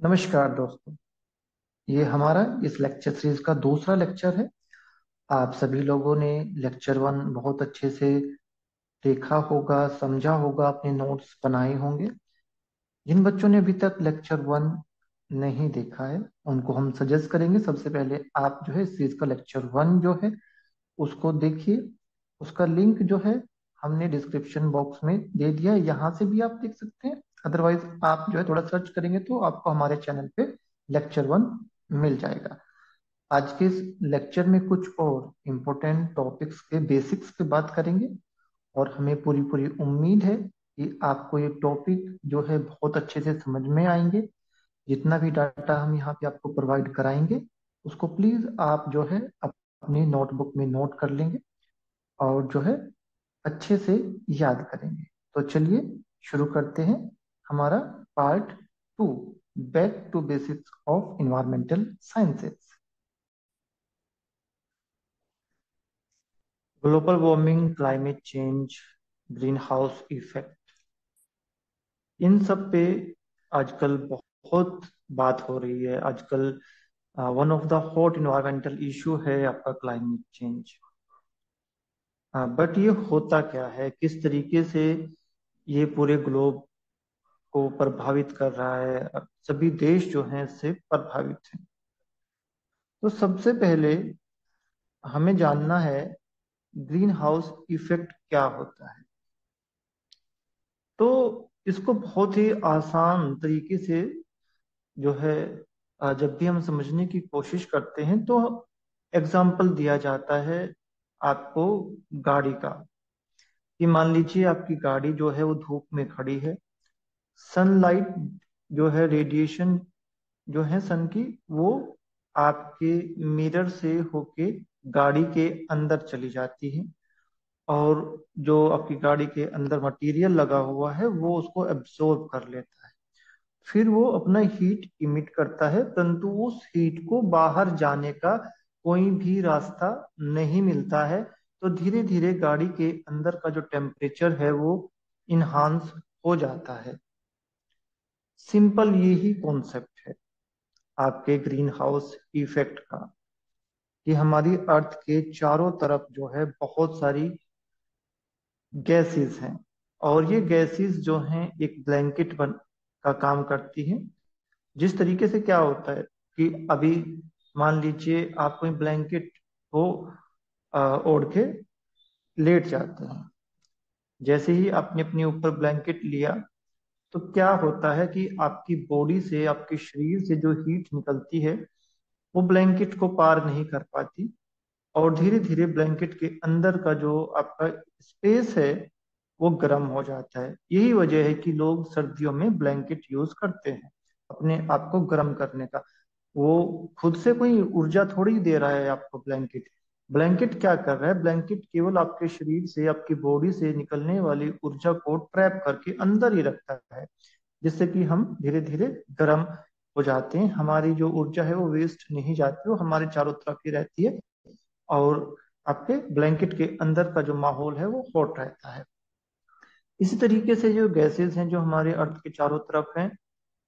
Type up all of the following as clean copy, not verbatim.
नमस्कार दोस्तों। ये हमारा इस लेक्चर सीरीज का दूसरा लेक्चर है। आप सभी लोगों ने लेक्चर वन बहुत अच्छे से देखा होगा, समझा होगा, अपने नोट्स बनाए होंगे। जिन बच्चों ने अभी तक लेक्चर वन नहीं देखा है उनको हम सजेस्ट करेंगे, सबसे पहले आप जो है इस सीरीज का लेक्चर वन जो है उसको देखिए। उसका लिंक जो है हमने डिस्क्रिप्शन बॉक्स में दे दिया है, यहाँ से भी आप देख सकते हैं। अदरवाइज आप जो है थोड़ा सर्च करेंगे तो आपको हमारे चैनल पे लेक्चर वन मिल जाएगा। आज के इस लेक्चर में कुछ और इम्पोर्टेंट टॉपिक्स के बेसिक्स पे बात करेंगे और हमें पूरी पूरी उम्मीद है कि आपको ये टॉपिक जो है बहुत अच्छे से समझ में आएंगे। जितना भी डाटा हम यहाँ पे आपको प्रोवाइड कराएंगे उसको प्लीज आप जो है अपनी नोटबुक में नोट कर लेंगे और जो है अच्छे से याद करेंगे। तो चलिए शुरू करते हैं हमारा part two, back to basics of environmental sciences. Global warming, climate change, greenhouse effect, इन सब पे आजकल बहुत बात हो रही है। आजकल one of the hot environmental issue है आपका क्लाइमेट चेंज। बट ये होता क्या है, किस तरीके से ये पूरे ग्लोब को प्रभावित कर रहा है, सभी देश जो हैं इससे प्रभावित हैं। तो सबसे पहले हमें जानना है ग्रीन हाउस इफेक्ट क्या होता है। तो इसको बहुत ही आसान तरीके से जो है जब भी हम समझने की कोशिश करते हैं तो एग्जाम्पल दिया जाता है आपको गाड़ी का। कि मान लीजिए आपकी गाड़ी जो है वो धूप में खड़ी है। सनलाइट जो है, रेडिएशन जो है सन की, वो आपके मिरर से होके गाड़ी के अंदर चली जाती है और जो आपकी गाड़ी के अंदर मटेरियल लगा हुआ है वो उसको एब्जॉर्ब कर लेता है। फिर वो अपना हीट इमिट करता है, परंतु उस हीट को बाहर जाने का कोई भी रास्ता नहीं मिलता है। तो धीरे धीरे गाड़ी के अंदर का जो टेम्परेचर है वो इनहांस हो जाता है। सिंपल यही कॉन्सेप्ट है आपके ग्रीन हाउस इफेक्ट का। कि हमारी अर्थ के चारों तरफ जो है बहुत सारी गैसेस हैं और ये गैसेस जो हैं एक ब्लैंकेट बन का काम करती हैं। जिस तरीके से क्या होता है कि अभी मान लीजिए आप कोई ब्लैंकेट को ओढ़ के लेट जाते हैं। जैसे ही आपने अपने ऊपर ब्लैंकेट लिया तो क्या होता है कि आपकी बॉडी से, आपके शरीर से जो हीट निकलती है वो ब्लैंकेट को पार नहीं कर पाती और धीरे धीरे ब्लैंकेट के अंदर का जो आपका स्पेस है वो गर्म हो जाता है। यही वजह है कि लोग सर्दियों में ब्लैंकेट यूज करते हैं अपने आप को गर्म करने का। वो खुद से कोई ऊर्जा थोड़ी दे रहा है आपको ब्लैंकेट। ब्लैंकेट क्या कर रहा है, ब्लैंकेट केवल आपके शरीर से, आपकी बॉडी से निकलने वाली ऊर्जा को ट्रैप करके अंदर ही रखता है, जिससे कि हम धीरे धीरे गर्म हो जाते हैं। हमारी जो ऊर्जा है वो वेस्ट नहीं जाती, वो हमारे चारों तरफ ही रहती है और आपके ब्लैंकेट के अंदर का जो माहौल है वो हॉट रहता है। इसी तरीके से जो गैसेस हैं जो हमारे अर्थ के चारों तरफ हैं,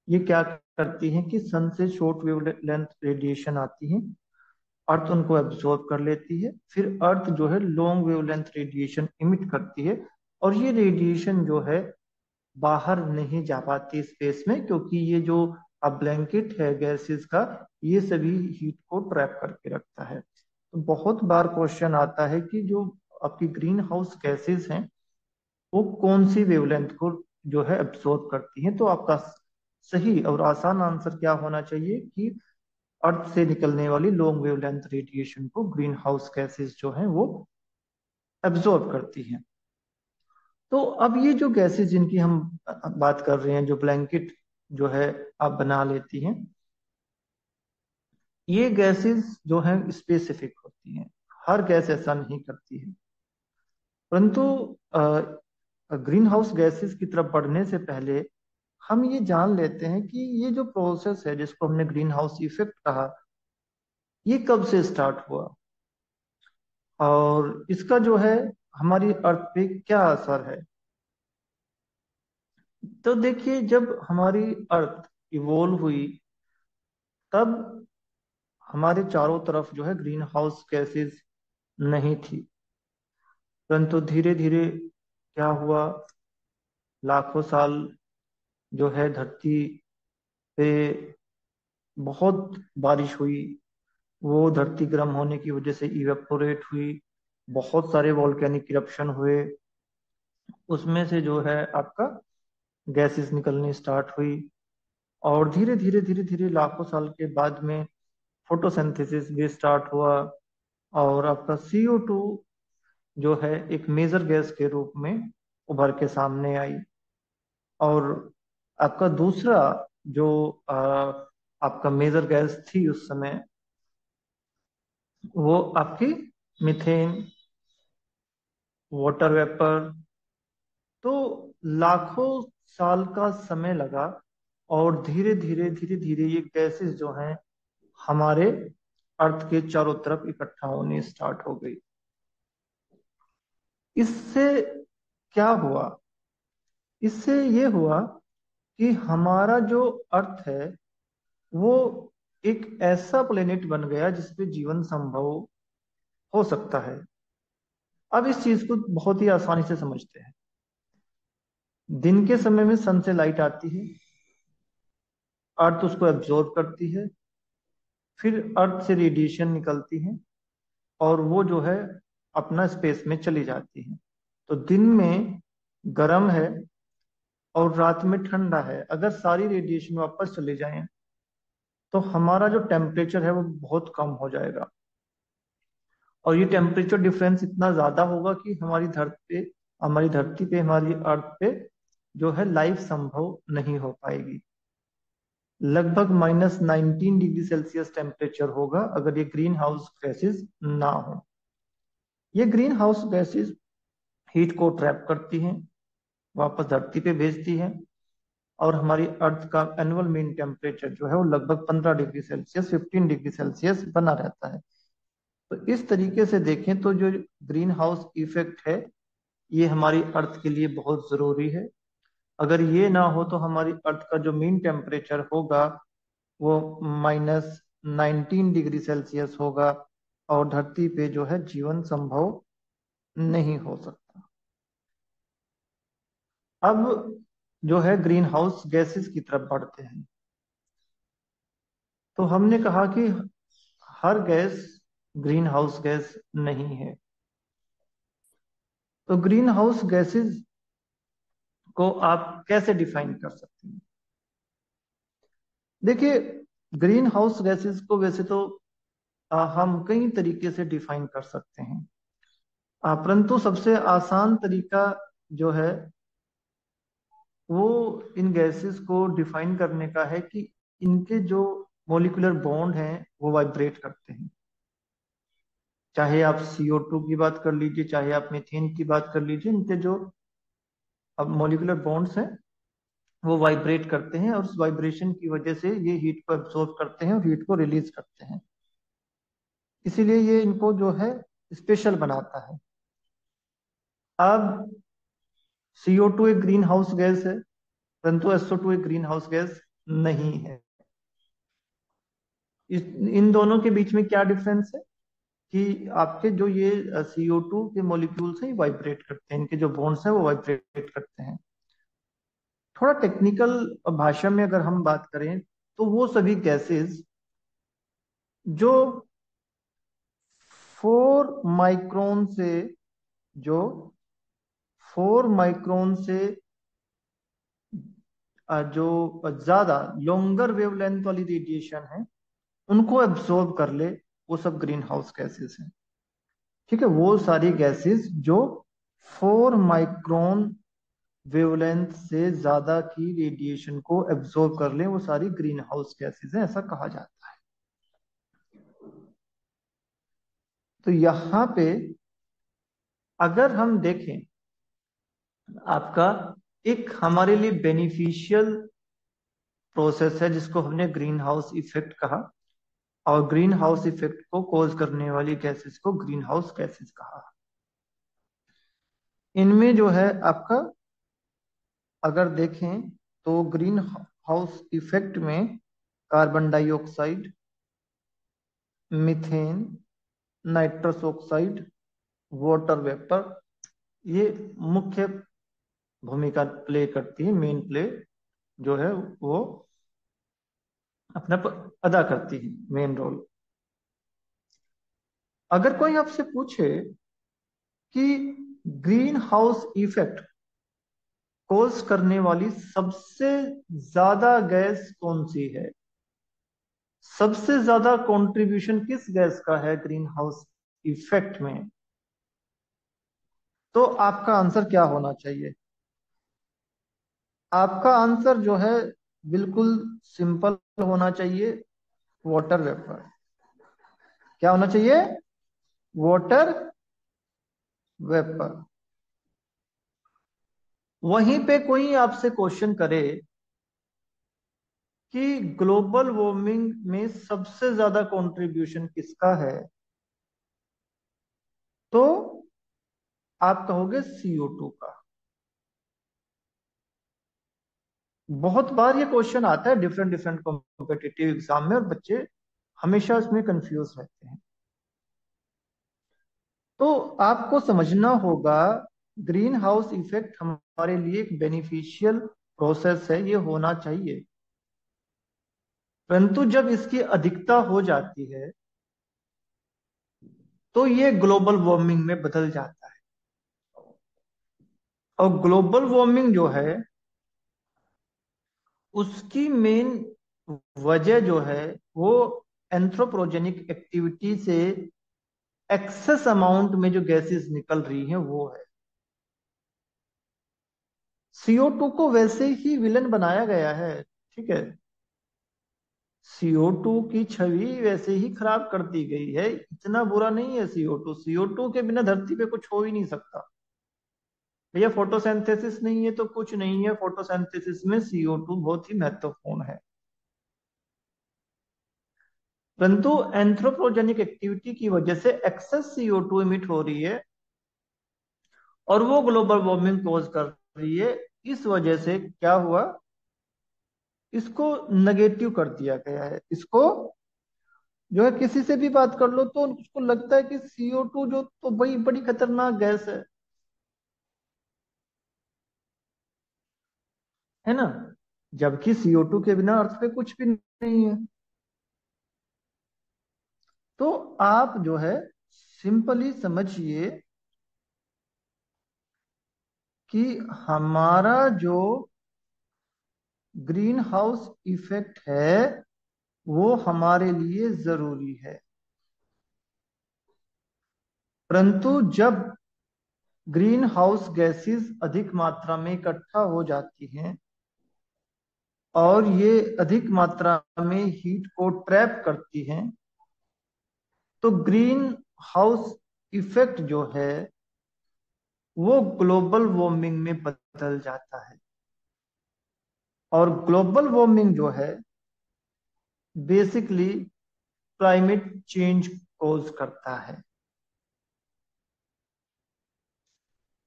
ये क्या करती हैं कि सन से शॉर्ट वेव लेंथ रेडिएशन आती है, अर्थ उनको एब्जॉर्ब कर लेती है। फिर अर्थ जो है लॉन्ग वेवलेंथ रेडिएशन इमिट करती है और ये रेडिएशन जो है बाहर नहीं जा पाती स्पेस में, क्योंकि ये जो अब ब्लैंकेट है गैसेस का, ये सभी हीट को ट्रैप करके रखता है। तो बहुत बार क्वेश्चन आता है कि जो आपकी ग्रीन हाउस गैसेस हैं वो कौन सी वेवलेंथ को जो है एब्सॉर्ब करती हैं। तो आपका सही और आसान आंसर क्या होना चाहिए कि अर्थ से निकलने वाली लॉन्ग वेवलेंथ रेडिएशन को ग्रीन हाउस गैसेस जो हैं वो एब्जॉर्ब करती हैं। तो अब ये जो गैसेस जिनकी हम बात कर रहे हैं, जो ब्लैंकेट जो है आप बना लेती हैं, ये गैसेस जो हैं स्पेसिफिक होती हैं। हर गैस ऐसा नहीं करती है। परंतु ग्रीन हाउस गैसेस की तरफ बढ़ने से पहले हम ये जान लेते हैं कि ये जो प्रोसेस है जिसको हमने ग्रीन हाउस इफेक्ट कहा, ये कब से स्टार्ट हुआ और इसका जो है हमारी अर्थ पे क्या असर है। तो देखिए, जब हमारी अर्थ इवोल्व हुई, तब हमारे चारों तरफ जो है ग्रीन हाउस गैसेस नहीं थी। परंतु धीरे धीरे क्या हुआ, लाखों साल जो है धरती पे बहुत बारिश हुई, वो धरती गर्म होने की वजह से इवेपोरेट हुई, बहुत सारे वॉल्केनिक इरप्शन हुए, उसमें से जो है आपका गैसेस निकलनी स्टार्ट हुई। और धीरे धीरे धीरे धीरे लाखों साल के बाद में फोटोसिंथेसिस भी स्टार्ट हुआ, और आपका CO2 जो है एक मेजर गैस के रूप में उभर के सामने आई। और आपका दूसरा जो आपका मेजर गैस थी उस समय, वो आपकी मीथेन, वाटर वेपर। तो लाखों साल का समय लगा, और धीरे धीरे धीरे धीरे ये गैसेस जो हैं हमारे अर्थ के चारों तरफ इकट्ठा होनी स्टार्ट हो गई। इससे क्या हुआ, इससे ये हुआ कि हमारा जो अर्थ है वो एक ऐसा प्लेनेट बन गया जिसपे जीवन संभव हो सकता है। अब इस चीज को बहुत ही आसानी से समझते हैं। दिन के समय में सन से लाइट आती है, अर्थ उसको एब्जॉर्ब करती है, फिर अर्थ से रेडिएशन निकलती है, और वो जो है अपना स्पेस में चली जाती है। तो दिन में गर्म है और रात में ठंडा है। अगर सारी रेडिएशन वापस चले जाएं तो हमारा जो टेम्परेचर है वो बहुत कम हो जाएगा, और ये टेम्परेचर डिफरेंस इतना ज्यादा होगा कि हमारी धरती पे हमारी अर्थ पे जो है लाइफ संभव नहीं हो पाएगी। लगभग -19 डिग्री सेल्सियस टेम्परेचर होगा अगर ये ग्रीन हाउस गैसेस ना हो। ये ग्रीन हाउस गैसेस हीट को ट्रैप करती हैं, वापस धरती पे भेजती हैं, और हमारी अर्थ का एनुअल मीन टेम्परेचर जो है वो लगभग 15 डिग्री सेल्सियस 15 डिग्री सेल्सियस बना रहता है। तो इस तरीके से देखें तो जो ग्रीन हाउस इफेक्ट है ये हमारी अर्थ के लिए बहुत जरूरी है। अगर ये ना हो तो हमारी अर्थ का जो मीन टेम्परेचर होगा वो -19 डिग्री सेल्सियस होगा, और धरती पे जो है जीवन संभव नहीं हो सकता। अब जो है ग्रीन हाउस गैसेस की तरफ बढ़ते हैं। तो हमने कहा कि हर गैस ग्रीन हाउस गैस नहीं है। तो ग्रीन हाउस गैसेस को आप कैसे डिफाइन कर सकते हैं? देखिए, ग्रीन हाउस गैसेस को वैसे तो हम कई तरीके से डिफाइन कर सकते हैं, परंतु सबसे आसान तरीका जो है वो इन गैसेस को डिफाइन करने का है कि इनके जो मॉलिक्यूलर बॉन्ड हैं वो वाइब्रेट करते हैं। चाहे आप CO2 की बात कर लीजिए, चाहे आप मीथेन की बात कर लीजिए, इनके जो अब मॉलिक्यूलर बॉन्ड्स हैं वो वाइब्रेट करते हैं, और उस वाइब्रेशन की वजह से ये हीट को एब्सॉर्ब करते हैं और हीट को रिलीज करते हैं। इसीलिए ये इनको जो है स्पेशल बनाता है। अब CO2 एक ग्रीन हाउस गैस है, परंतु SO2 एक ग्रीन हाउस गैस नहीं है। इन दोनों के बीच में क्या डिफरेंस है कि आपके जो ये CO2 के मॉलिक्यूल्स हैं वाइब्रेट करते हैं, इनके जो बॉन्ड्स हैं वो वाइब्रेट करते हैं। थोड़ा टेक्निकल भाषा में अगर हम बात करें तो वो सभी गैसेस जो 4 माइक्रोन से जो 4 माइक्रोन से जो ज्यादा लॉन्गर वेवलेंथ वाली रेडिएशन है उनको एब्सॉर्ब कर ले, वो सब ग्रीन हाउस गैसेस हैं। ठीक है, वो सारी गैसेस जो 4 माइक्रोन वेवलेंथ से ज्यादा की रेडिएशन को एब्सॉर्ब कर ले वो सारी ग्रीन हाउस गैसेस हैं, ऐसा कहा जाता है। तो यहाँ पे अगर हम देखें, आपका एक हमारे लिए बेनिफिशियल प्रोसेस है जिसको हमने ग्रीन हाउस इफेक्ट कहा, और ग्रीन हाउस इफेक्ट को कॉज करने वाली गैसेस को ग्रीन हाउस गैसेस कहा। इनमें जो है आपका अगर देखें तो ग्रीन हाउस इफेक्ट में carbon dioxide, methane, nitrous oxide, water vapour, ये मुख्य भूमिका प्ले करती है, मेन प्ले जो है वो अदा करती है मेन रोल। अगर कोई आपसे पूछे कि ग्रीन हाउस इफेक्ट कॉज करने वाली सबसे ज्यादा गैस कौन सी है, सबसे ज्यादा कंट्रीब्यूशन किस गैस का है ग्रीन हाउस इफेक्ट में, तो आपका आंसर क्या होना चाहिए? आपका आंसर जो है बिल्कुल सिंपल होना चाहिए, वाटर वेपर। क्या होना चाहिए? Water vapour. वहीं पे कोई आपसे क्वेश्चन करे कि ग्लोबल वार्मिंग में सबसे ज्यादा कंट्रीब्यूशन किसका है, तो आप कहोगे CO2 का। बहुत बार ये क्वेश्चन आता है डिफरेंट डिफरेंट कॉम्पिटिटिव एग्जाम में, और बच्चे हमेशा इसमें कंफ्यूज रहते हैं। तो आपको समझना होगा ग्रीन हाउस इफेक्ट हमारे लिए एक बेनिफिशियल प्रोसेस है, ये होना चाहिए। परंतु जब इसकी अधिकता हो जाती है तो ये ग्लोबल वार्मिंग में बदल जाता है। और ग्लोबल वार्मिंग जो है उसकी मेन वजह जो है वो एंथ्रोपोजेनिक एक्टिविटी से एक्सेस अमाउंट में जो गैसेस निकल रही हैं वो है। CO2 को वैसे ही विलन बनाया गया है, ठीक है। CO2 की छवि वैसे ही खराब कर दी गई है, इतना बुरा नहीं है CO2। CO2 के बिना धरती पे कुछ हो ही नहीं सकता। भैया फोटोसिंथेसिस नहीं है तो कुछ नहीं है, फोटोसिंथेसिस में CO2 बहुत ही महत्वपूर्ण है। परंतु एंथ्रोपोजेनिक एक्टिविटी की वजह से एक्सेस CO2 इमिट हो रही है और वो ग्लोबल वार्मिंग कॉज कर रही है। इस वजह से क्या हुआ, इसको नेगेटिव कर दिया गया है। इसको जो है किसी से भी बात कर लो तो उसको लगता है कि CO2 जो तो बड़ी बड़ी खतरनाक गैस है ना। जबकि CO2 के बिना अर्थ पे कुछ भी नहीं है। तो आप जो है सिंपली समझिए कि हमारा जो ग्रीन हाउस इफेक्ट है वो हमारे लिए जरूरी है। परंतु जब ग्रीन हाउस गैसेस अधिक मात्रा में इकट्ठा हो जाती हैं और ये अधिक मात्रा में हीट को ट्रैप करती हैं, तो ग्रीन हाउस इफेक्ट जो है वो ग्लोबल वार्मिंग में बदल जाता है। और ग्लोबल वार्मिंग जो है बेसिकली क्लाइमेट चेंज कोज करता है।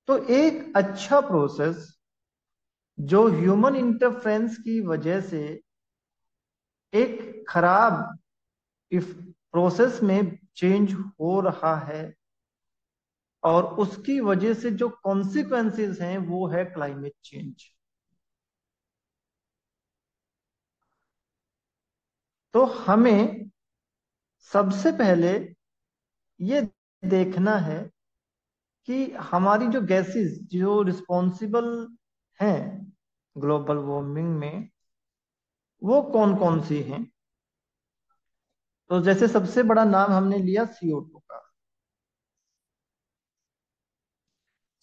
तो एक अच्छा प्रोसेस जो ह्यूमन इंटरफेरेंस की वजह से एक खराब इफ प्रोसेस में चेंज हो रहा है और उसकी वजह से जो कॉन्सिक्वेंसेस हैं वो है क्लाइमेट चेंज। तो हमें सबसे पहले ये देखना है कि हमारी जो गैसेस जो रिस्पॉन्सिबल हैं ग्लोबल वार्मिंग में वो कौन कौन सी हैं। तो जैसे सबसे बड़ा नाम हमने लिया CO2 का।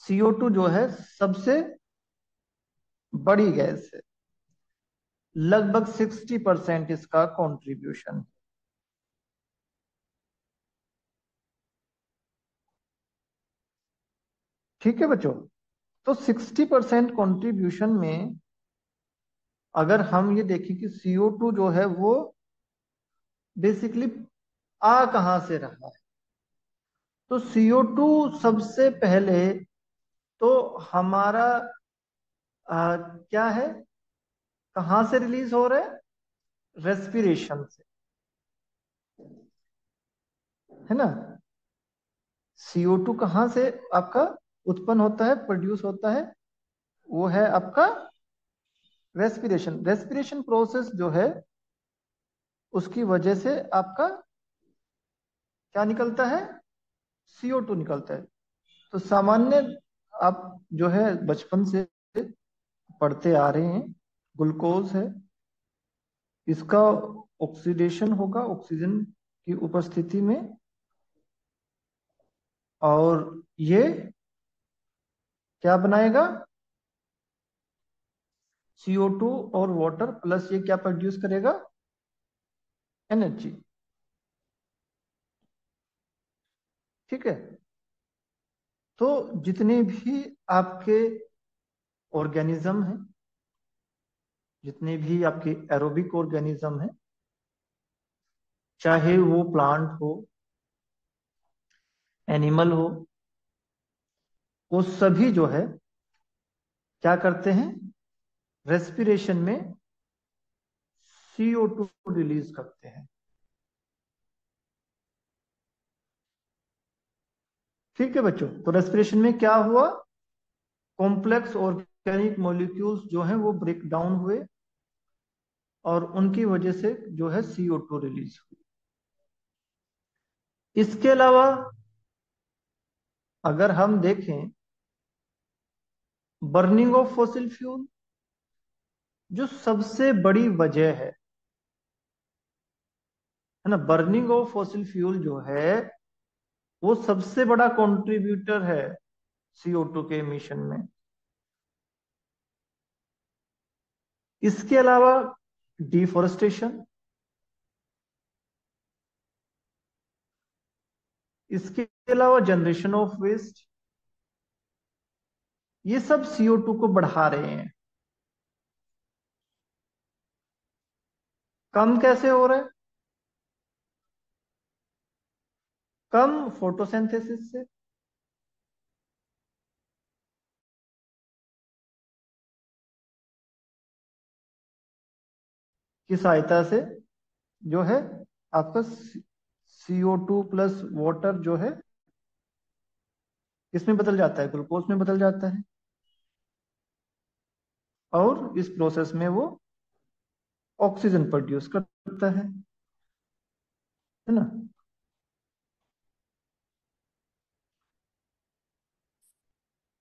CO2 जो है सबसे बड़ी गैस है, लगभग 60% इसका कंट्रीब्यूशन। ठीक है बच्चों। तो 60% कंट्रीब्यूशन में अगर हम ये देखें कि CO2 जो है वो बेसिकली आ कहां से रहा है, तो CO2 सबसे पहले तो हमारा क्या है, कहां से रिलीज हो रहा है? रेस्पिरेशन से, है ना। CO2 कहाँ से आपका उत्पन्न होता है, प्रोड्यूस होता है? वो है आपका रेस्पिरेशन। रेस्पिरेशन प्रोसेस जो है उसकी वजह से आपका क्या निकलता है? CO2 निकलता है। तो सामान्य आप जो है बचपन से पढ़ते आ रहे हैं, ग्लूकोज है, इसका ऑक्सीडेशन होगा ऑक्सीजन की उपस्थिति में, और ये क्या बनाएगा? CO2 और वाटर प्लस ये क्या प्रोड्यूस करेगा? एनर्जी। ठीक है। तो जितने भी आपके ऑर्गेनिज्म हैं, जितने भी आपके एरोबिक ऑर्गेनिज्म हैं, चाहे वो प्लांट हो, एनिमल हो, वो सभी जो है क्या करते हैं? रेस्पिरेशन में CO2 रिलीज करते हैं। ठीक है बच्चों, तो रेस्पिरेशन में क्या हुआ? कॉम्प्लेक्स ऑर्गेनिक मॉलिक्यूल्स जो हैं वो ब्रेक डाउन हुए, और उनकी वजह से जो है CO2 रिलीज हुई। इसके अलावा अगर हम देखें, बर्निंग ऑफ फॉसिल फ्यूल जो सबसे बड़ी वजह है ना, बर्निंग ऑफ फॉसिल फ्यूल जो है वो सबसे बड़ा कंट्रीब्यूटर है CO2 के एमिशन में। इसके अलावा डिफोरेस्टेशन, इसके अलावा जनरेशन ऑफ वेस्ट, ये सब CO2 को बढ़ा रहे हैं। कम कैसे हो रहा है? कम फोटोसिंथेसिस से, की सहायता से जो है आपका CO2 प्लस वाटर जो है इसमें बदल जाता है, ग्लूकोज में बदल जाता है, और इस प्रोसेस में वो ऑक्सीजन प्रोड्यूस करता है ना।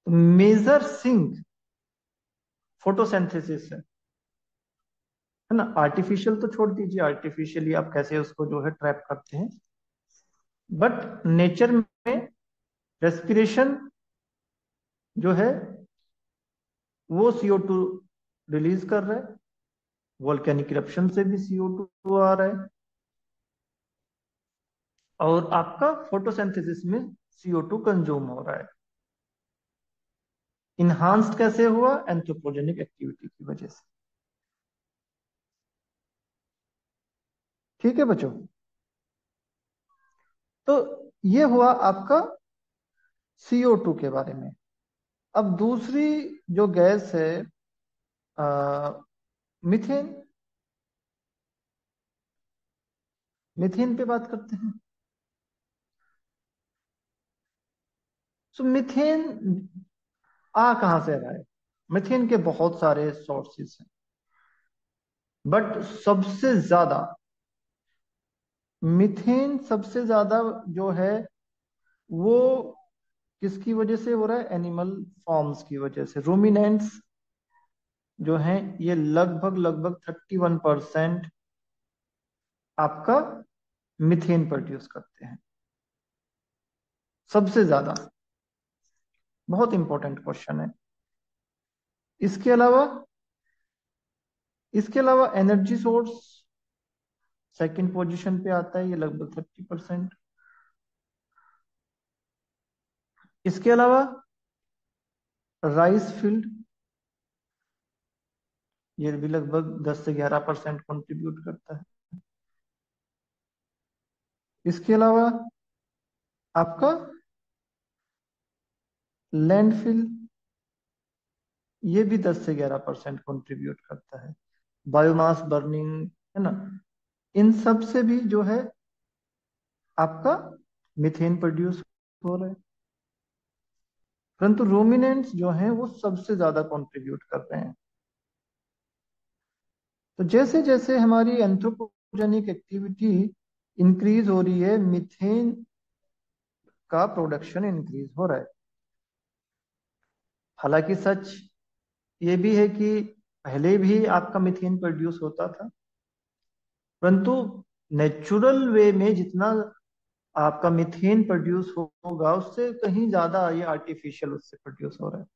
मेजर सिंक फोटोसिंथेसिस है ना। आर्टिफिशियल तो छोड़ दीजिए, आर्टिफिशियली आप कैसे उसको जो है ट्रैप करते हैं, बट नेचर में रेस्पिरेशन जो है वो CO2 रिलीज कर रहा है, वोल्केनिक इरप्शन से भी CO2 आ रहा है, और आपका फोटोसिंथेसिस में CO2 कंज्यूम हो रहा है। इनहांस्ड कैसे हुआ? एंथ्रोपोजेनिक एक्टिविटी की वजह से। ठीक है बच्चों, तो ये हुआ आपका CO2 के बारे में। अब दूसरी जो गैस है मिथेन, मिथेन पे बात करते हैं। सो मिथेन आ कहां से रहा है? मिथेन के बहुत सारे सोर्सेस हैं, बट सबसे ज्यादा मिथेन सबसे ज्यादा जो है वो किसकी वजह से हो रहा है? एनिमल फॉर्म्स की वजह से। रूमिनेंट्स जो हैं ये लगभग लगभग 31% आपका मिथेन प्रोड्यूस करते हैं, सबसे ज्यादा। बहुत इंपॉर्टेंट क्वेश्चन है। इसके अलावा एनर्जी सोर्स सेकंड पोजीशन पे आता है, ये लगभग 30%। इसके अलावा राइस फील्ड, ये भी लगभग 10 से 11% कंट्रीब्यूट करता है। इसके अलावा आपका लैंडफिल, ये भी 10 से 11% कंट्रीब्यूट करता है। बायोमास बर्निंग, है ना, इन सब से भी जो है आपका मीथेन प्रोड्यूस हो रहा है। परंतु रूमिनेंट्स जो हैं वो सबसे ज्यादा कंट्रीब्यूट कर रहे हैं। तो जैसे जैसे हमारी एंथ्रोपोजेनिक एक्टिविटी इंक्रीज हो रही है, मीथेन का प्रोडक्शन इंक्रीज हो रहा है। हालांकि सच ये भी है कि पहले भी आपका मीथेन प्रोड्यूस होता था, परंतु नेचुरल वे में जितना आपका मीथेन प्रोड्यूस होगा उससे कहीं ज्यादा ये आर्टिफिशियल उससे प्रोड्यूस हो रहा है।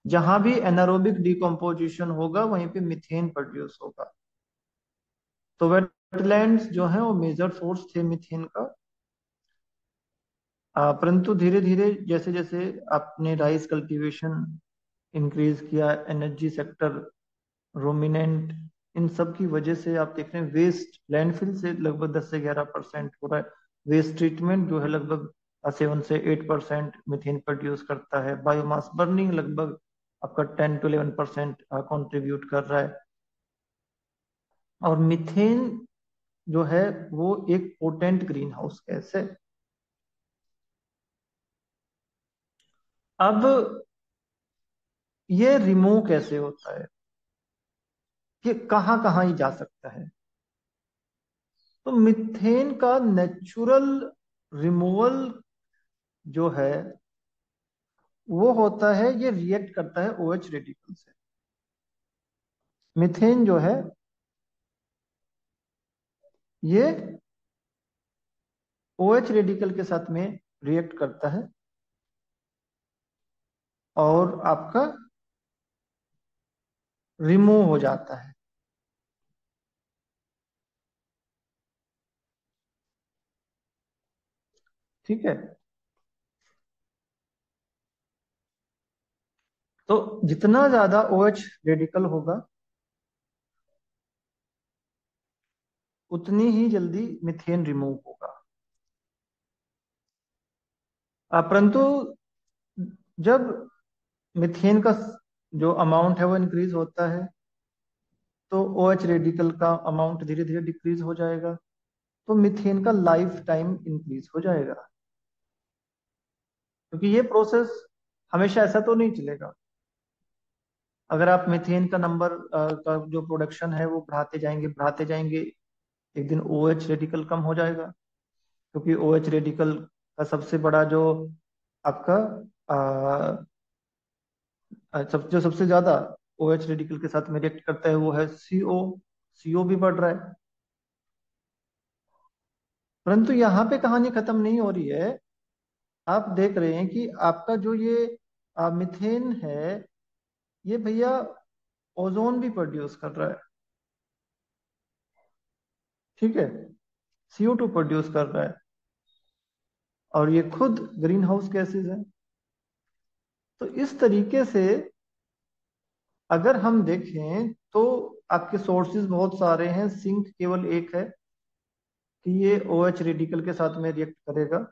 जहां भी एनारोबिक डिकम्पोजिशन होगा वहीं पे मीथेन प्रोड्यूस होगा। तो वेटलैंड्स जो है वो मेजर सोर्स थे मीथेन का। परंतु धीरे धीरे जैसे जैसे आपने राइस कल्टीवेशन इंक्रीज किया, एनर्जी सेक्टर, रोमिनेंट, इन सब की वजह से आप देख रहे हैं वेस्ट लैंडफिल से लगभग 10 से 11% हो रहा है। वेस्ट ट्रीटमेंट जो है लगभग 7 से 8% मीथेन प्रोड्यूस करता है। बायोमास बर्निंग लगभग आपका 10 to 11% कॉन्ट्रीब्यूट कर रहा है। और मीथेन जो है वो एक पोटेंट ग्रीन हाउस गैस है। अब ये रिमूव कैसे होता है, कि कहाँ कहाँ ही जा सकता है। तो मीथेन का नेचुरल रिमूवल जो है वो होता है, ये रिएक्ट करता है ओएच रेडिकल से। मीथेन जो है ये ओएच रेडिकल के साथ में रिएक्ट करता है और आपका रिमूव हो जाता है। ठीक है। तो जितना ज्यादा ओएच रेडिकल होगा उतनी ही जल्दी मीथेन रिमूव होगा। परंतु जब मीथेन का जो अमाउंट है वो इंक्रीज होता है तो ओएच रेडिकल का अमाउंट धीरे धीरे डिक्रीज हो जाएगा, तो मीथेन का लाइफ टाइम इंक्रीज हो जाएगा। क्योंकि ये प्रोसेस हमेशा ऐसा तो नहीं चलेगा। अगर आप मीथेन का नंबर का जो प्रोडक्शन है वो बढ़ाते जाएंगे, एक दिन ओएच रेडिकल कम हो जाएगा। क्योंकि ओएच रेडिकल का सबसे बड़ा जो आपका जो सबसे ज्यादा ओएच रेडिकल के साथ में रिएक्ट करता है वो है सीओ। सीओ भी बढ़ रहा है। परंतु यहाँ पे कहानी खत्म नहीं हो रही है। आप देख रहे हैं कि आपका जो ये मिथेन है ये भैया ओजोन भी प्रोड्यूस कर रहा है। ठीक है, CO2 प्रोड्यूस कर रहा है और ये खुद ग्रीन हाउस गैसेज है। तो इस तरीके से अगर हम देखें तो आपके सोर्सेज बहुत सारे हैं, सिंक केवल एक है कि ये OH रेडिकल के साथ में रिएक्ट करेगा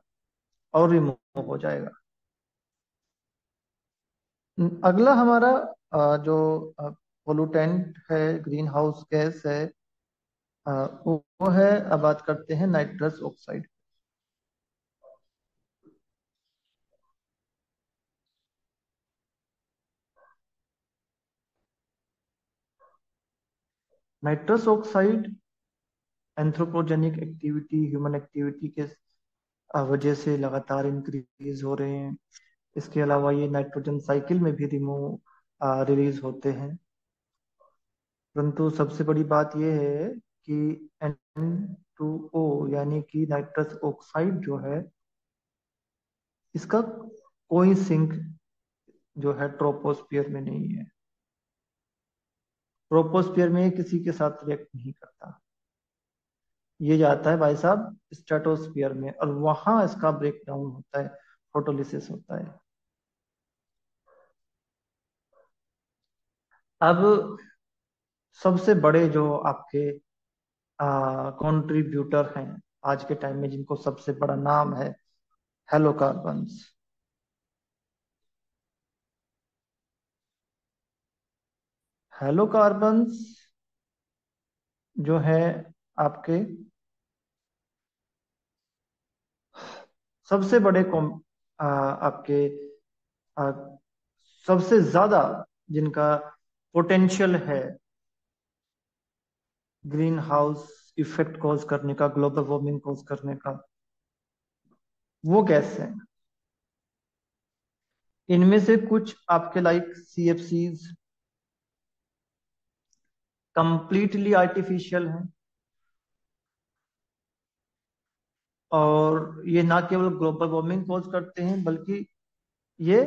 और रिमूव हो जाएगा। अगला हमारा जो पोलूटेंट है, ग्रीन हाउस गैस है, वो है, अब बात करते हैं nitrous oxide. Nitrous oxide anthropogenic activity, human activity के वजह से लगातार इंक्रीज हो रहे हैं। इसके अलावा ये नाइट्रोजन साइकिल में भी रिमूव रिलीज होते हैं। परंतु सबसे बड़ी बात यह है कि N2O यानी कि नाइट्रस ऑक्साइड जो है इसका कोई सिंक जो है ट्रोपोस्फियर में नहीं है। ट्रोपोस्फियर में ये किसी के साथ रिएक्ट नहीं करता। ये जाता है भाई साहब स्ट्रेटोस्फियर में और वहां इसका ब्रेक डाउन होता है, फोटोलिसिस होता है। अब सबसे बड़े जो आपके कंट्रीब्यूटर हैं आज के टाइम में, जिनको सबसे बड़ा नाम है हेलोकार्बन्स। हेलोकार्बन्स जो है आपके सबसे बड़े आपके आ, सबसे ज्यादा जिनका पोटेंशियल है ग्रीन हाउस इफेक्ट कॉज करने का, ग्लोबल वार्मिंग कॉज करने का, वो गैस है। इनमें से कुछ आपके लाइक सीएफसीज कंप्लीटली आर्टिफिशियल हैं, और ये ना केवल ग्लोबल वार्मिंग कॉज करते हैं बल्कि ये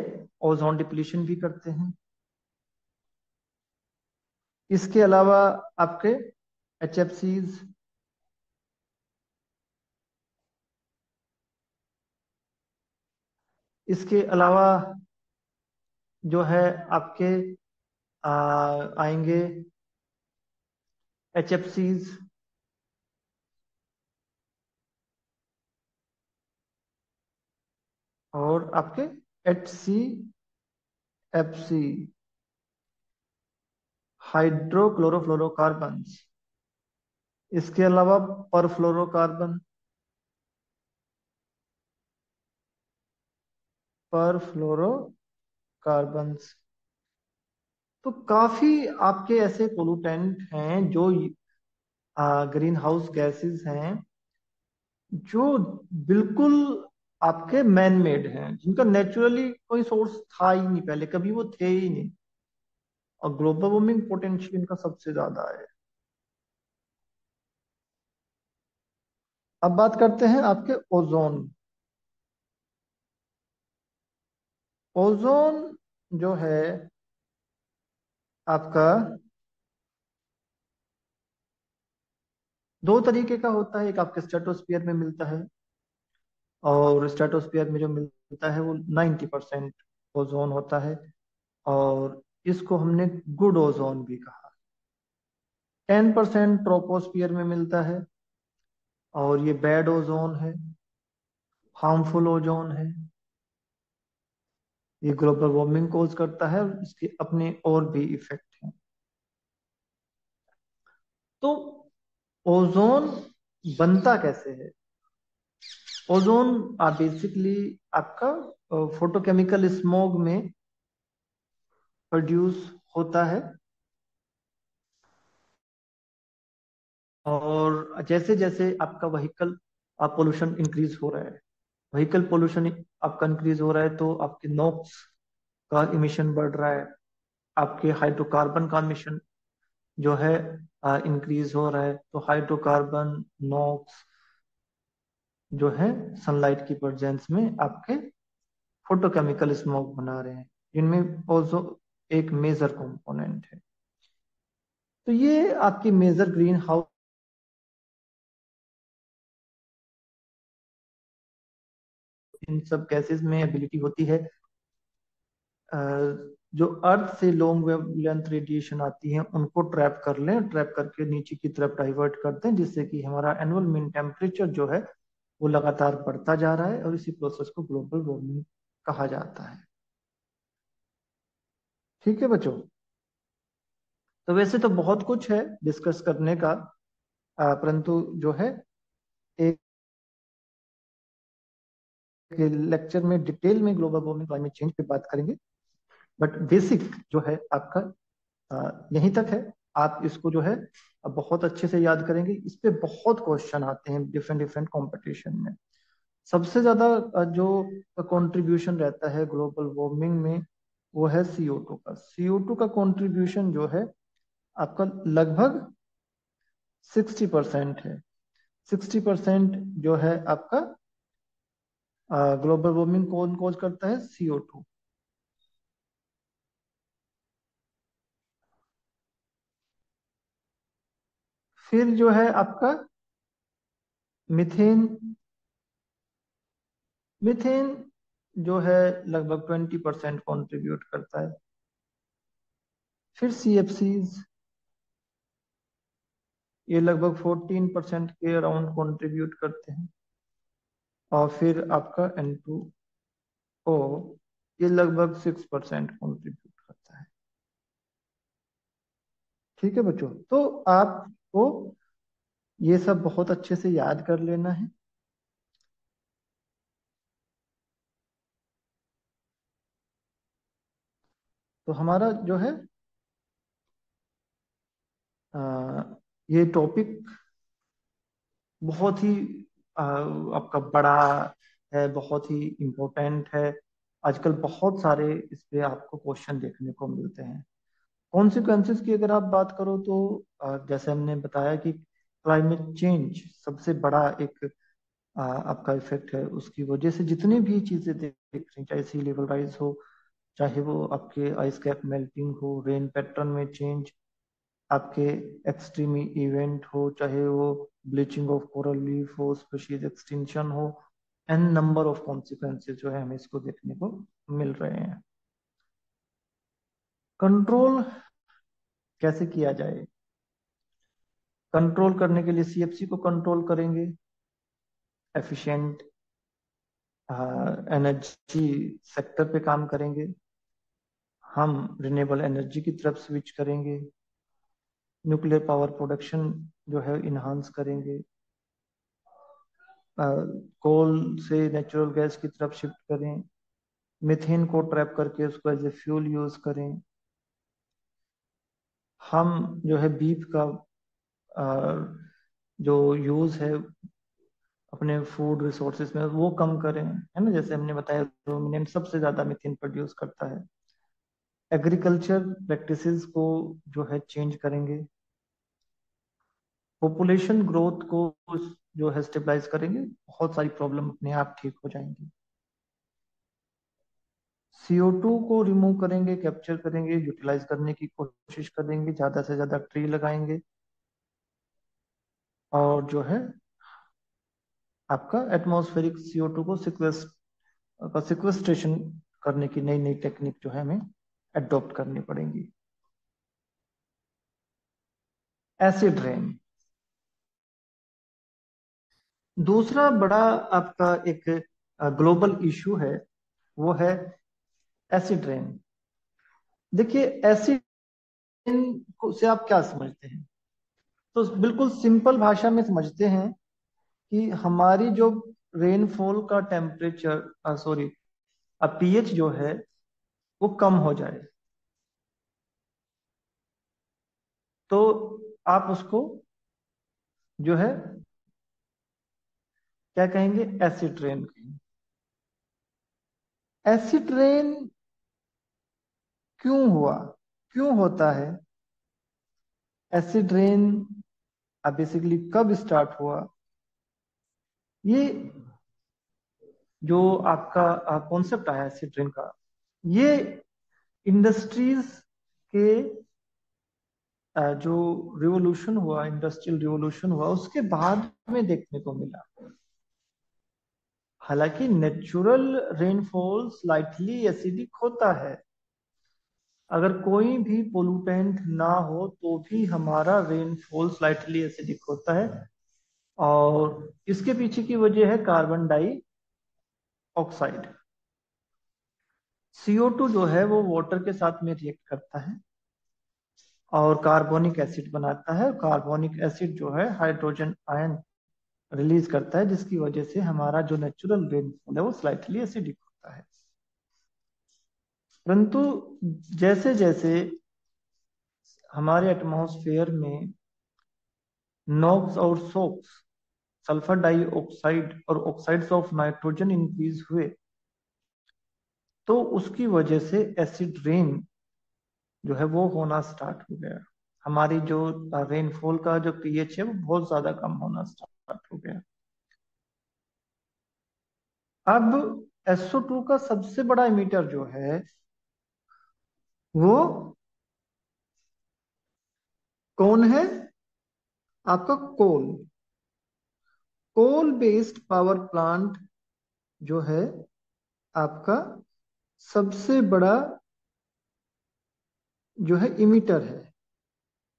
ओजोन डिप्लीशन भी करते हैं। इसके अलावा आपके एचएफसीज, इसके अलावा जो है आपके आएंगे एचएफसीज, और आपके एचसीएफसी, हाइड्रोक्लोरोफ्लोरोकार्बन्स। इसके अलावा परफ्लोरोकार्बन, परफ्लोरोकार्बन्स। तो काफी आपके ऐसे पोलूटेंट हैं जो ग्रीन हाउस गैसेस हैं, जो बिल्कुल आपके मैन मेड हैं, जिनका नेचुरली कोई सोर्स था ही नहीं, पहले कभी वो थे ही नहीं, और ग्लोबल वार्मिंग पोटेंशियल इनका सबसे ज्यादा है। अब बात करते हैं आपके ओजोन। ओजोन जो है आपका दो तरीके का होता है। एक आपके स्ट्रेटोस्फियर में मिलता है, और स्ट्रेटोस्फियर में जो मिलता है वो 90% ओजोन होता है, और इसको हमने गुड ओजोन भी कहा। 10% ट्रोपोस्फियर में मिलता है, और ये बैड ओजोन है, हार्मफुल ओजोन है। ये ग्लोबल वार्मिंग कोज करता है, और इसके अपने और भी इफेक्ट हैं। तो ओजोन बनता कैसे है? ओजोन बेसिकली आपका फोटोकेमिकल स्मोग में प्रोड्यूस होता है, और जैसे जैसे आपका व्हीकल पोल्यूशन इंक्रीज हो रहा है, व्हीकल पोल्यूशन आपका इंक्रीज हो रहा है, तो आपके नॉक्स का इमिशन बढ़ रहा है, आपके हाइड्रोकार्बन का इमिशन जो है इंक्रीज हो रहा है। तो हाइड्रोकार्बन, नॉक्स जो है सनलाइट की प्रेजेंस में आपके फोटोकेमिकल स्मोक बना रहे हैं, जिनमें ओजो एक मेजर कंपोनेंट है। तो ये आपकी मेजर ग्रीन हाउस इन सब गैसेस में एबिलिटी होती है, अ, जो अर्थ से लॉन्ग वेवलेंथ रेडिएशन आती है उनको ट्रैप कर लें, ट्रैप करके नीचे की तरफ डाइवर्ट कर दें, जिससे कि हमारा एनुअल मीन टेम्परेचर जो है वो लगातार बढ़ता जा रहा है, और इसी प्रोसेस को ग्लोबल वार्मिंग कहा जाता है। ठीक है बच्चों। तो वैसे तो बहुत कुछ है डिस्कस करने का, परंतु जो है एक लेक्चर में डिटेल में ग्लोबल वार्मिंग क्लाइमेट चेंज पे बात करेंगे, बट बेसिक जो है आपका यहीं तक है। आप इसको जो है बहुत अच्छे से याद करेंगे। इस पे बहुत क्वेश्चन आते हैं डिफरेंट डिफरेंट कंपटीशन में। सबसे ज्यादा जो कंट्रीब्यूशन रहता है ग्लोबल वार्मिंग में, वो है CO2 का। CO2 का कंट्रीब्यूशन जो है आपका लगभग 60% है। 60% जो है आपका ग्लोबल वार्मिंग कौन कॉज करता है? CO2। फिर जो है आपका मिथेन। मिथेन जो है लगभग 20% कंट्रीब्यूट करता है। फिर CFCs, ये लगभग 14% के अराउंड कंट्रीब्यूट करते हैं। और फिर आपका N2O, ये लगभग 6% कंट्रीब्यूट करता है। ठीक है बच्चों। तो आपको ये सब बहुत अच्छे से याद कर लेना है। तो हमारा जो है अ, ये टॉपिक बहुत ही आपका बड़ा है, बहुत ही इम्पोर्टेंट है। आजकल बहुत सारे इस पे आपको क्वेश्चन देखने को मिलते हैं। कॉन्सिक्वेंसेस की अगर आप बात करो तो जैसे हमने बताया कि क्लाइमेट चेंज सबसे बड़ा एक आपका इफेक्ट है। उसकी वजह से जितनी भी चीजें देख रही हैं, चाहे सी लेवल राइज हो, चाहे वो आपके आइस कैप मेल्टिंग हो, रेन पैटर्न में चेंज, आपके एक्सट्रीम इवेंट हो, चाहे वो ब्लीचिंग ऑफ कोरल रीफ हो, स्पीशीज एक्सटिंक्शन हो, एन नंबर ऑफ कॉन्सिक्वेंसेज जो है हमें इसको देखने को मिल रहे हैं। कंट्रोल कैसे किया जाए? कंट्रोल करने के लिए सीएफसी को कंट्रोल करेंगे, एफिशिएंट एनर्जी सेक्टर पे काम करेंगे, हम रिन्यूएबल एनर्जी की तरफ स्विच करेंगे, न्यूक्लियर पावर प्रोडक्शन जो है इन्हांस करेंगे, कोल से नेचुरल गैस की तरफ शिफ्ट करें, मीथेन को ट्रैप करके उसको एज ए फ्यूल यूज करें। हम जो है बीफ का जो यूज है अपने फूड रिसोर्सेज में वो कम करें, है ना। जैसे हमने बताया रूमिनेंट सबसे ज्यादा मीथेन प्रोड्यूस करता है। एग्रीकल्चर प्रैक्टिसेस को जो है चेंज करेंगे, पॉपुलेशन ग्रोथ को जो है स्टेबलाइज करेंगे, बहुत सारी प्रॉब्लम अपने आप ठीक हो जाएंगी। CO2 को रिमूव करेंगे, कैप्चर करेंगे, यूटिलाइज करने की कोशिश करेंगे, ज्यादा से ज्यादा ट्री लगाएंगे, और जो है आपका एटमॉस्फेरिक CO2 को सिक्वेस्ट्रेशन करने की नई नई टेक्निक जो है हमें अडॉप्ट करनी पड़ेंगी। एसिड रेन दूसरा बड़ा आपका एक ग्लोबल इशू है, वो है एसिड रेन। देखिए एसिड रेन से आप क्या समझते हैं? तो बिल्कुल सिंपल भाषा में समझते हैं कि हमारी जो रेनफॉल का टेम्परेचर सॉरी पीएच जो है वो कम हो जाए, तो आप उसको जो है क्या कहेंगे? एसिड रेन कहेंगे। एसिड रेन क्यों हुआ, क्यों होता है एसिड रेन? बेसिकली कब स्टार्ट हुआ? ये जो आपका कॉन्सेप्ट आया एसिड रेन का, ये इंडस्ट्रीज के जो रिवोल्यूशन हुआ, इंडस्ट्रियल रिवोल्यूशन हुआ, उसके बाद में देखने को मिला। हालांकि नेचुरल रेनफॉल स्लाइटली एसिडिक होता है, अगर कोई भी पोल्यूटेंट ना हो तो भी हमारा रेनफॉल स्लाइटली एसिडिक होता है। और इसके पीछे की वजह है कार्बन डाई ऑक्साइड। CO2 जो है वो वाटर के साथ में रिएक्ट करता है और कार्बोनिक एसिड बनाता है। कार्बोनिक एसिड जो है हाइड्रोजन आयन रिलीज करता है, जिसकी वजह से हमारा जो नेचुरल रेनफॉल है वो स्लाइटली एसिडिक होता है। परंतु जैसे जैसे हमारे एटमॉस्फेयर में नॉक्स और सोक्स, सल्फर डाइऑक्साइड और ऑक्साइड्स ऑफ नाइट्रोजन इंक्रीज हुए, तो उसकी वजह से एसिड रेन जो है वो होना स्टार्ट हो गया। हमारी जो रेनफॉल का जो पीएच है वो बहुत ज्यादा कम होना स्टार्ट हो गया। अब SO2 का सबसे बड़ा इमीटर जो है वो कौन है? आपका कोल। कोल बेस्ड पावर प्लांट जो है आपका सबसे बड़ा जो है इमीटर है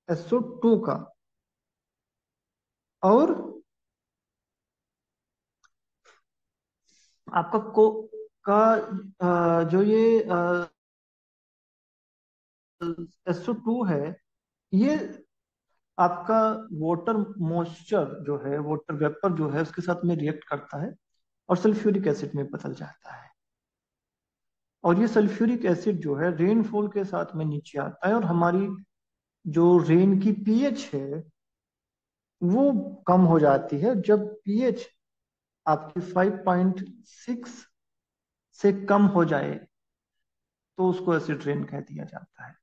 SO2 का। और आपका को का जो ये SO2 है, ये आपका वाटर मॉइस्चर जो है, वाटर वेपर जो है, उसके साथ में रिएक्ट करता है और सल्फ्यूरिक एसिड में बदल जाता है। और ये सल्फ्यूरिक एसिड जो है रेनफॉल के साथ में नीचे आता है, और हमारी जो रेन की पीएच है वो कम हो जाती है। जब पीएच आपकी 5.6 से कम हो जाए तो उसको एसिड रेन कह दिया जाता है।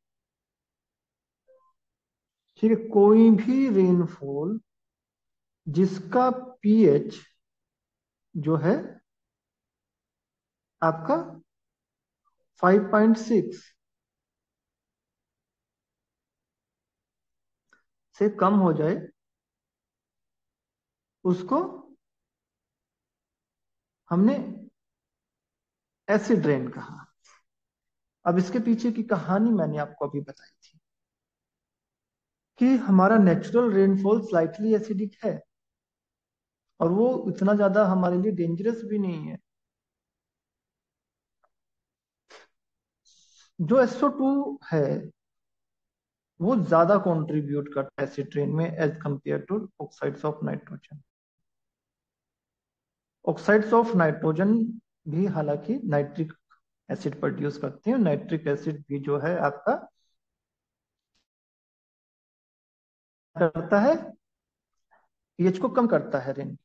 ठीक है, कोई भी रेनफॉल जिसका पीएच जो है आपका 5.6 से कम हो जाए उसको हमने एसिड रेन कहा। अब इसके पीछे की कहानी मैंने आपको अभी बताई थी कि हमारा नेचुरल रेनफॉल स्लाइटली एसिडिक है, और वो इतना ज्यादा हमारे लिए डेंजरस भी नहीं है। जो SO2 है वो ज्यादा कंट्रीब्यूट करता है एसिड रेन में as compare to oxides of nitrogen. Oxides of nitrogen भी हालांकि नाइट्रिक एसिड प्रोड्यूस करते हैं। नाइट्रिक एसिड भी जो है आपका करता है, पीएच को कम करता है रेन।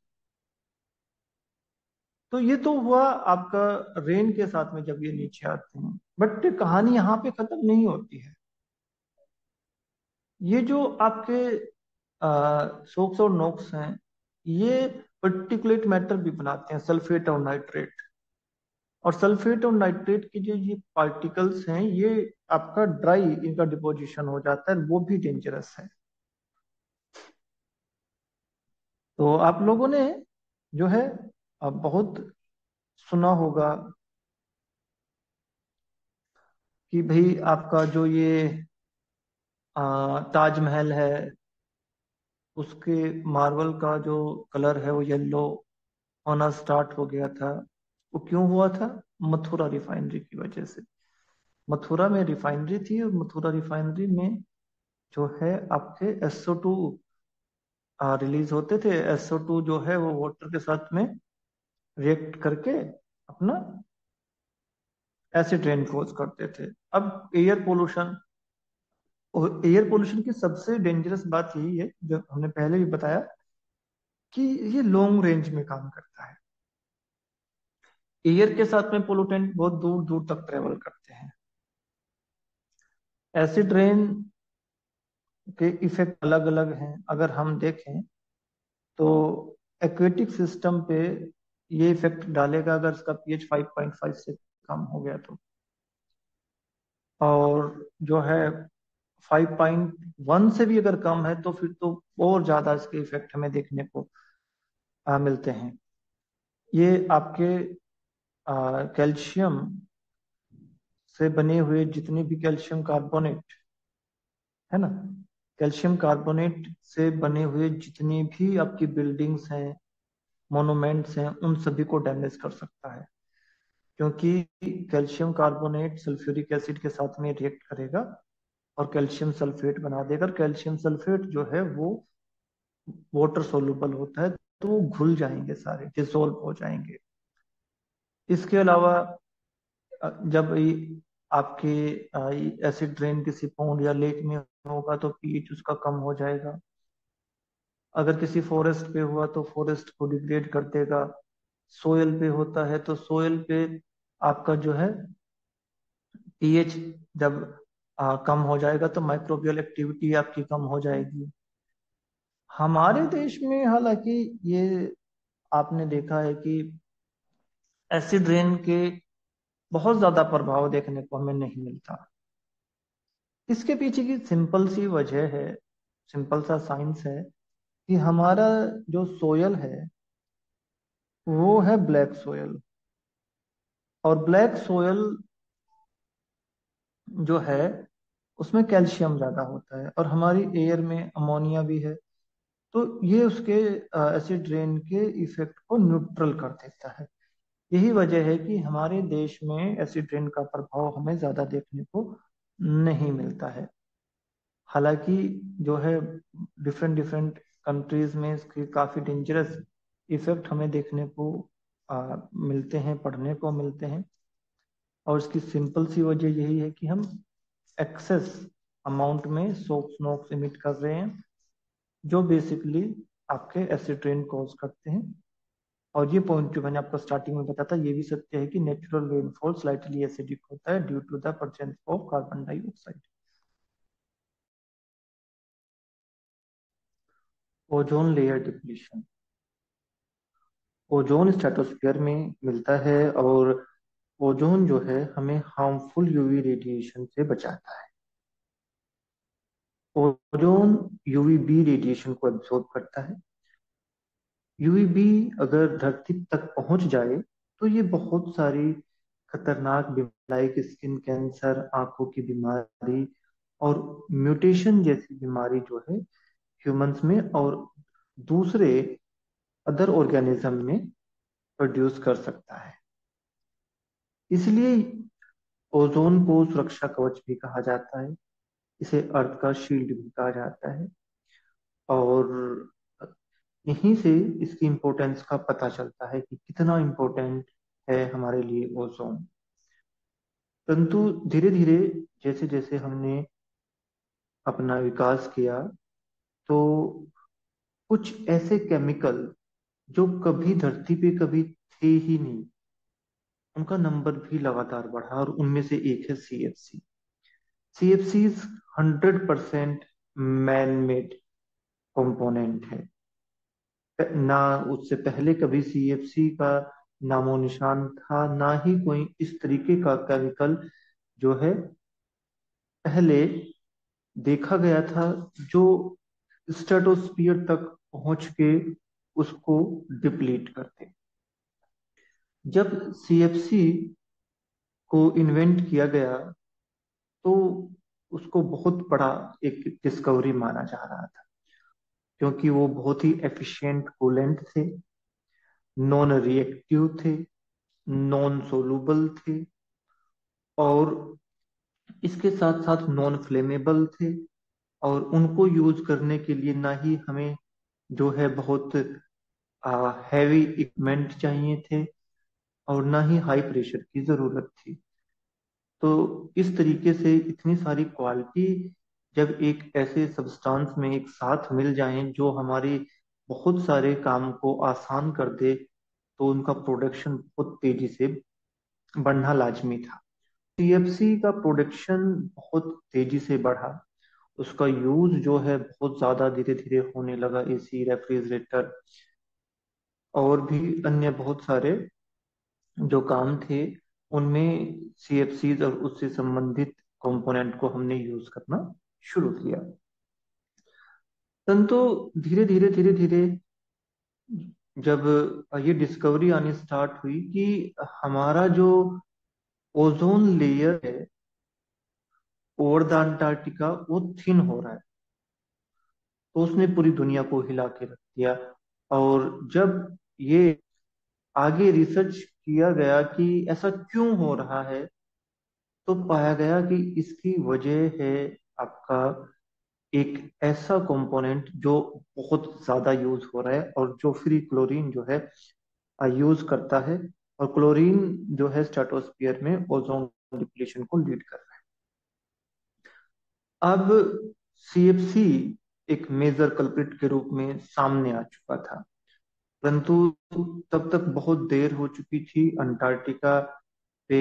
तो ये तो हुआ आपका रेन के साथ में जब ये नीचे आते हैं, बट कहानी यहाँ पे खत्म नहीं होती है। ये जो आपके सोक्स और नोक्स हैं, ये पर्टिकुलेट मैटर भी बनाते हैं, सल्फेट और नाइट्रेट। और सल्फेट और नाइट्रेट की जो ये पार्टिकल्स हैं, ये आपका ड्राई इनका डिपोजिशन हो जाता है, वो भी डेंजरस है। तो आप लोगों ने जो है बहुत सुना होगा कि भाई आपका जो ये ताजमहल है, उसके मार्बल का जो कलर है वो येलो होना स्टार्ट हो गया था। वो क्यों हुआ था? मथुरा रिफाइनरी की वजह से। मथुरा में रिफाइनरी थी, और मथुरा रिफाइनरी में जो है आपके SO2 रिलीज होते थे। SO2 जो है वो वाटर के साथ में रिएक्ट करके अपना एसिड रेन कोज करते थे। अब एयर पोल्यूशन, और एयर पोल्यूशन की सबसे डेंजरस बात यही है, जो हमने पहले भी बताया, कि ये लॉन्ग रेंज में काम करता है। एयर के साथ में पोल्यूटेंट बहुत दूर दूर तक ट्रेवल करते हैं। एसिड रेन के इफेक्ट अलग अलग हैं। अगर हम देखें तो एक्वेटिक सिस्टम पे ये इफेक्ट डालेगा अगर इसका पीएच 5.5 से कम हो गया तो। और जो है 5.1 से भी अगर कम है तो फिर तो और ज्यादा इसके इफेक्ट हमें देखने को मिलते हैं। ये आपके कैल्शियम से बने हुए जितने भी कैल्शियम कार्बोनेट है ना, कैल्शियम कार्बोनेट से बने हुए जितनी भी आपकी बिल्डिंग्स हैं, मोनूमेंट्स हैं, उन सभी को डैमेज कर सकता है। क्योंकि कैल्शियम कार्बोनेट सल्फ्यूरिक एसिड के साथ में रिएक्ट करेगा और कैल्शियम सल्फेट बना देगा। और कैल्शियम सल्फेट जो है वो वाटर सोल्यूबल होता है, तो वो घुल जाएंगे, सारे डिसोल्व हो जाएंगे। इसके अलावा जब आपके एसिड ड्रेन किसी पॉन्ड या लेक में होगा तो पीएच उसका कम हो जाएगा। अगर किसी फॉरेस्ट पे हुआ तो फॉरेस्ट को डिग्रेड कर देगा। सोयल पे होता है तो सोयल पे आपका जो है पीएच जब कम हो जाएगा तो माइक्रोबियल एक्टिविटी आपकी कम हो जाएगी। हमारे देश में हालांकि ये आपने देखा है कि एसिड रेन के बहुत ज्यादा प्रभाव देखने को हमें नहीं मिलता। इसके पीछे की सिंपल सी वजह है, सिंपल सा साइंस है, कि हमारा जो सोयल है वो है ब्लैक सोयल। और ब्लैक सोयल जो है उसमें कैल्शियम ज्यादा होता है, और हमारी एयर में अमोनिया भी है। तो ये उसके एसिड रेन के इफेक्ट को न्यूट्रल कर देता है। यही वजह है कि हमारे देश में एसिड रेन का प्रभाव हमें ज्यादा देखने को नहीं मिलता है। हालांकि जो है डिफरेंट डिफरेंट कंट्रीज में इसके काफी डेंजरस इफेक्ट हमें देखने को मिलते हैं, पढ़ने को मिलते हैं। और इसकी सिंपल सी वजह यही है कि हम एक्सेस अमाउंट में सोक्स नोक्स इमिट कर रहे हैं, जो बेसिकली आपके एसिड रेन कॉज करते हैं। और ये पॉइंट जो मैंने आपको स्टार्टिंग में बताया था, ये भी सत्य है कि नेचुरल रेनफॉल स्लाइटली एसिडिक होता है due to the presence of carbon dioxide. Ozone layer depletion, ozone stratosphere में मिलता है, और ओजोन जो है हमें हार्मफुल यूवी रेडिएशन से बचाता है। ओजोन यूवी बी रेडिएशन को एब्जॉर्ब करता है। यूवी बी अगर धरती तक पहुंच जाए तो ये बहुत सारी खतरनाक बीमारी लाइक स्किन कैंसर, आंखों की बीमारी और म्यूटेशन जैसी बीमारी जो है ह्यूमंस में और दूसरे अदर ऑर्गेनिज्म में प्रोड्यूस कर सकता है। इसलिए ओजोन को सुरक्षा कवच भी कहा जाता है, इसे अर्थ का शील्ड भी कहा जाता है। और यहीं से इसकी इम्पोर्टेंस का पता चलता है कि कितना इम्पोर्टेंट है हमारे लिए ओजोन। परंतु धीरे धीरे जैसे जैसे हमने अपना विकास किया, तो कुछ ऐसे केमिकल जो कभी धरती पे कभी थे ही नहीं, उनका नंबर भी लगातार बढ़ा, और उनमें से एक है CFC. CFC 100% man made component है। ना उससे पहले कभी सीएफसी का नामो निशान था, ना ही कोई इस तरीके का केमिकल जो है पहले देखा गया था, जो स्ट्रेटोस्फियर तक पहुंच के उसको डिप्लीट करते। जब सीएफसी को इन्वेंट किया गया तो उसको बहुत बड़ा एक डिस्कवरी माना जा रहा था, क्योंकि वो बहुत ही एफिशिएंट कूलेंट थे, नॉन रिएक्टिव थे, नॉन सोलूबल थे, और इसके साथ साथ नॉन फ्लेमेबल थे। और उनको यूज करने के लिए ना ही हमें जो है बहुत हैवी इक्विपमेंट चाहिए थे, और ना ही हाई प्रेशर की जरूरत थी। तो इस तरीके से इतनी सारी क्वालिटी जब एक ऐसे सब्सटेंस में एक साथ मिल जाएं जो हमारी बहुत सारे काम को आसान कर दे, तो उनका प्रोडक्शन बहुत तेजी से बढ़ना लाजमी था। सीएफसी का प्रोडक्शन बहुत तेजी से बढ़ा, उसका यूज जो है बहुत ज्यादा धीरे धीरे होने लगा। एसी, रेफ्रिजरेटर और भी अन्य बहुत सारे जो काम थे, उनमें सीएफसीज और उससे संबंधित कंपोनेंट को हमने यूज करना शुरू किया। परंतु धीरे धीरे धीरे धीरे जब ये डिस्कवरी आनी स्टार्ट हुई कि हमारा जो ओजोन लेयर है ओवर द अंटार्कटिका वो थिन हो रहा है, तो उसने पूरी दुनिया को हिला के रख दिया। और जब ये आगे रिसर्च किया गया कि ऐसा क्यों हो रहा है, तो पाया गया कि इसकी वजह है आपका एक ऐसा कंपोनेंट जो बहुत ज्यादा यूज हो रहा है, और जो फ्री क्लोरीन जो है यूज करता है। और क्लोरीन जो है स्ट्रेटोस्फियर में ओजोन डिप्लीशन को लीड कर रहा है। अब सीएफसी एक मेजर कल्प्रिट के रूप में सामने आ चुका था, परंतु तब तक बहुत देर हो चुकी थी। अंटार्कटिका पे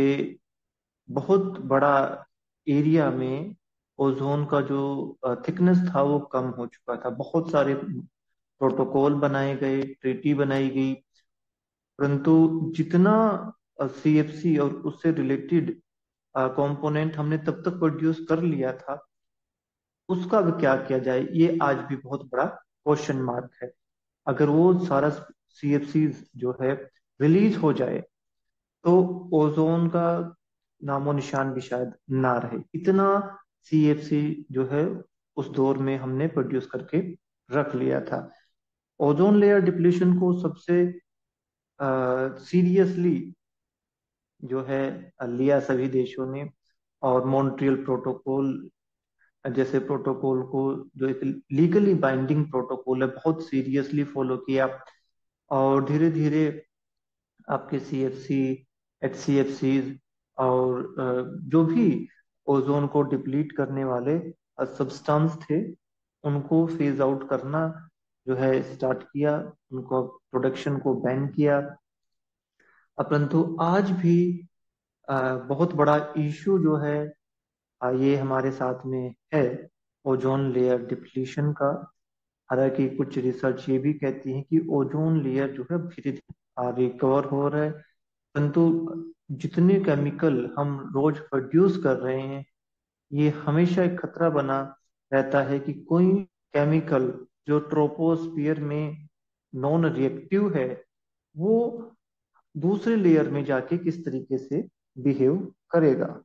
बहुत बड़ा एरिया में ओजोन का जो थिकनेस था वो कम हो चुका था। बहुत सारे प्रोटोकॉल बनाए गए, ट्रीटी बनाई गई, परंतु जितना सीएफसी और उससे रिलेटेड कंपोनेंट हमने तब तक प्रोड्यूस कर लिया था, उसका अब क्या किया जाए, ये आज भी बहुत बड़ा क्वेश्चन मार्क है। अगर वो सारा सीएफसी जो है रिलीज हो जाए, तो ओजोन का नामो निशान भी शायद ना रहे। इतना सीएफसी जो है उस दौर में हमने प्रोड्यूस करके रख लिया था। ओजोन लेयर डिप्लीशन को सबसे सीरियसली जो है लिया सभी देशों ने, और मॉन्ट्रियल प्रोटोकॉल जैसे प्रोटोकॉल को, जो एक लीगली बाइंडिंग प्रोटोकॉल है, बहुत सीरियसली फॉलो किया। और धीरे धीरे आपके CFC, HCFC और जो भी ओजोन को डिप्लीट करने वाले सब्सटेंस थे, उनको फेज आउट करना जो है स्टार्ट किया, उनको प्रोडक्शन को बैन किया। परंतु आज भी बहुत बड़ा इशू जो है ये हमारे साथ में है, ओजोन लेयर डिप्लीशन का। हालांकि कुछ रिसर्च ये भी कहती है कि ओजोन लेयर जो है धीरे धीरे रिकवर हो रहा है, परंतु जितने केमिकल हम रोज प्रोड्यूस कर रहे हैं, ये हमेशा एक खतरा बना रहता है कि कोई केमिकल जो ट्रोपोस्फियर में नॉन रिएक्टिव है, वो दूसरे लेयर में जाके किस तरीके से बिहेव करेगा।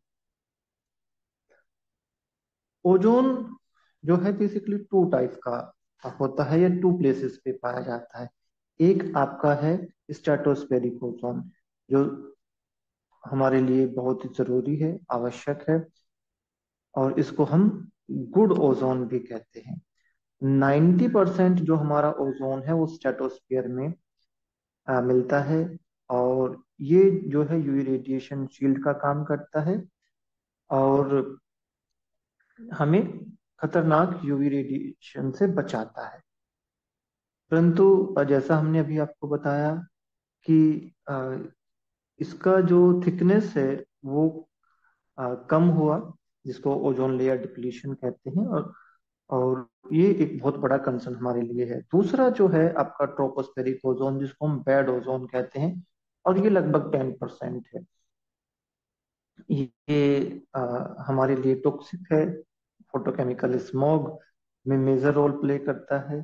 ओजोन जो है बेसिकली टू टाइप का होता है, या टू प्लेसेस पे पाया जाता है। एक आपका है स्ट्रेटोस्फेरिक ओजोन, जो हमारे लिए बहुत ही जरूरी है, आवश्यक है, और इसको हम गुड ओजोन भी कहते हैं। 90% जो हमारा ओजोन है वो स्ट्रेटोस्फियर में मिलता है, और ये जो है यूवी रेडिएशन शील्ड का काम करता है, और हमें खतरनाक यूवी रेडिएशन से बचाता है। परंतु जैसा हमने अभी आपको बताया कि इसका जो थिकनेस है वो कम हुआ, जिसको ओजोन लेयर डिप्लीशन कहते हैं, और ये एक बहुत बड़ा कंसर्न हमारे लिए है। दूसरा जो है आपका ट्रोपोस्फेरिक ओजोन, जिसको हम बैड ओजोन कहते हैं, और ये लगभग 10% है। ये हमारे लिए टॉक्सिक है, फोटोकेमिकल स्मॉग में मेजर रोल प्ले करता है,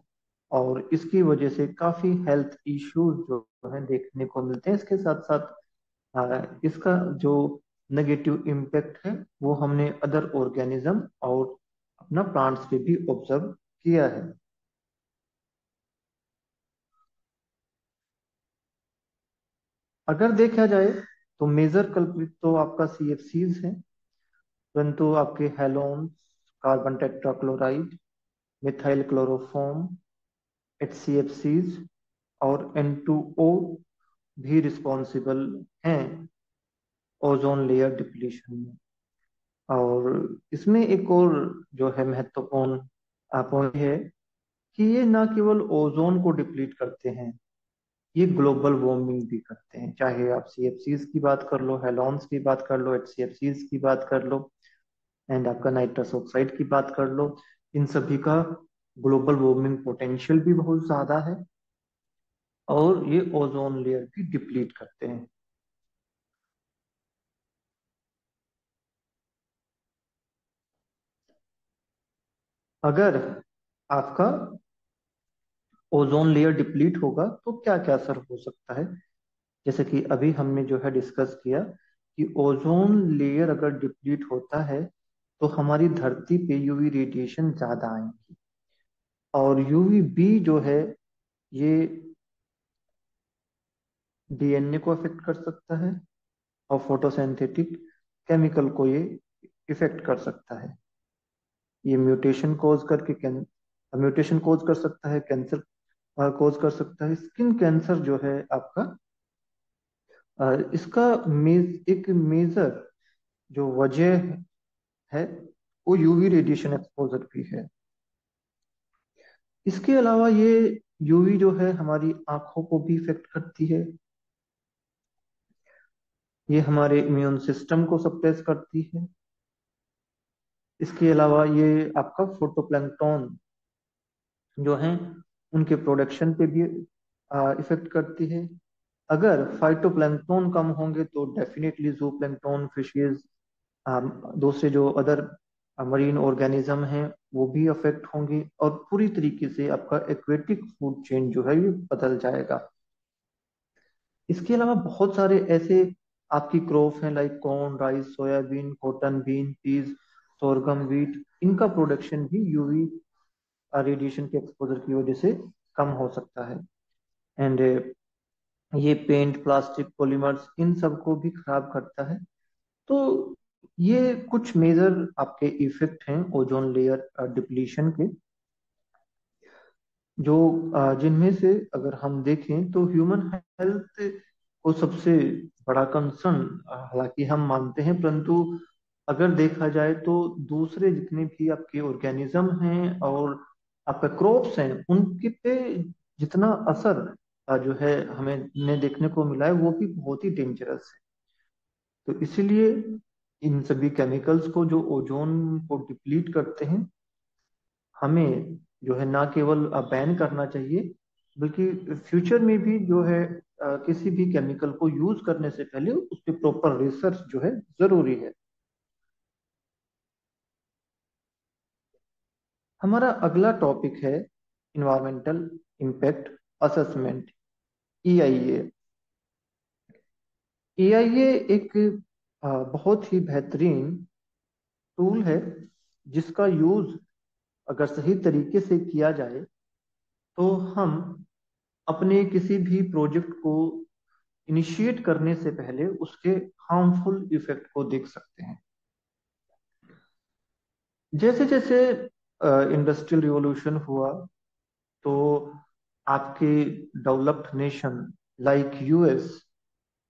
और इसकी वजह से काफी हेल्थ इश्यूज जो है देखने को मिलते हैं। इसके साथ साथ इसका जो नेगेटिव इम्पैक्ट है वो हमने अदर ऑर्गेनिज्म और अपना प्लांट्स पे भी ऑब्जर्व किया है। अगर देखा जाए तो मेजर कल्प्रिट तो आपका CFCs है, परंतु आपके halons, carbon tetrachloride, methyl chloroform, HCFCs और N2O भी रिस्पॉन्सिबल हैं ओजोन लेयर डिप्लीशन में। और इसमें एक और जो है महत्वपूर्ण पॉइंट है कि ये ना केवल ओजोन को डिप्लीट करते हैं, ये ग्लोबल वार्मिंग भी करते हैं। चाहे आप CFCs की बात कर लो, हेलॉन्स की बात कर लो, HCFCs की बात कर लो, एंड आपका नाइट्रस ऑक्साइड की बात कर लो, इन सभी का ग्लोबल वार्मिंग पोटेंशियल भी बहुत ज्यादा है, और ये ओजोन लेयर भी डिप्लीट करते हैं। अगर आपका ओजोन लेयर डिप्लीट होगा तो क्या क्या असर हो सकता है, जैसे कि अभी हमने जो है डिस्कस किया कि ओजोन लेयर अगर डिप्लीट होता है तो हमारी धरती पे यूवी रेडिएशन ज्यादा आएंगी, और UVB जो है ये DNA को अफेक्ट कर सकता है, और फोटोसिंथेटिक केमिकल को ये इफेक्ट कर सकता है। ये म्यूटेशन कोज कर सकता है, कैंसर कोज कर सकता है, स्किन कैंसर जो है आपका। इसका एक मेजर जो वजह है वो यूवी रेडिएशन एक्सपोजर भी है। इसके अलावा ये यूवी जो है हमारी आंखों को भी इफेक्ट करती है, ये हमारे इम्यून सिस्टम को सप्रेस करती है। इसके अलावा ये आपका फोटोप्लैंक्टन जो है उनके प्रोडक्शन पे भी इफेक्ट करती है। अगर फाइटोप्लैंक्टन कम होंगे तो डेफिनेटली जूप्लैंक्टन, फिशेस, दूसरे जो अदर मरीन ऑर्गेनिज्म हैं वो भी अफेक्ट होंगे, और पूरी तरीके से आपका एक्वेटिक फूड चेन जो है ये बदल जाएगा। इसके अलावा बहुत सारे ऐसे आपकी क्रॉप हैं, like corn, rice, soybean, cotton, bean, peas, sorghum, wheat, इनका प्रोडक्शन भी यूवी रेडिएशन के एक्सपोजर की वजह से कम हो सकता है। एंड ये पेंट, प्लास्टिक, पॉलीमर्स, इन सबको भी खराब करता है। तो ये कुछ मेजर आपके इफेक्ट हैं ओजोन लेयर डिप्लीशन के, जो जिनमें से अगर हम देखें तो ह्यूमन हेल्थ को सबसे बड़ा कंसर्न हालांकि हम मानते हैं, परंतु अगर देखा जाए तो दूसरे जितने भी आपके ऑर्गेनिज्म हैं और आपका क्रॉप्स हैं उनके पे जितना असर जो है हमें ने देखने को मिला है वो भी बहुत ही डेंजरस है। तो इसीलिए इन सभी केमिकल्स को जो ओजोन को डिप्लीट करते हैं, हमें जो है ना केवल बैन करना चाहिए, बल्कि फ्यूचर में भी जो है किसी भी केमिकल को यूज करने से पहले उस पर प्रॉपर रिसर्च जो है जरूरी है। हमारा अगला टॉपिक है environmental impact assessment, EIA। EIA एक बहुत ही बेहतरीन टूल है जिसका यूज अगर सही तरीके से किया जाए तो हम अपने किसी भी प्रोजेक्ट को इनिशिएट करने से पहले उसके हार्मफुल इफेक्ट को देख सकते हैं। जैसे जैसे इंडस्ट्रियल रिवॉल्यूशन हुआ तो आपके डेवलप्ड नेशन लाइक US,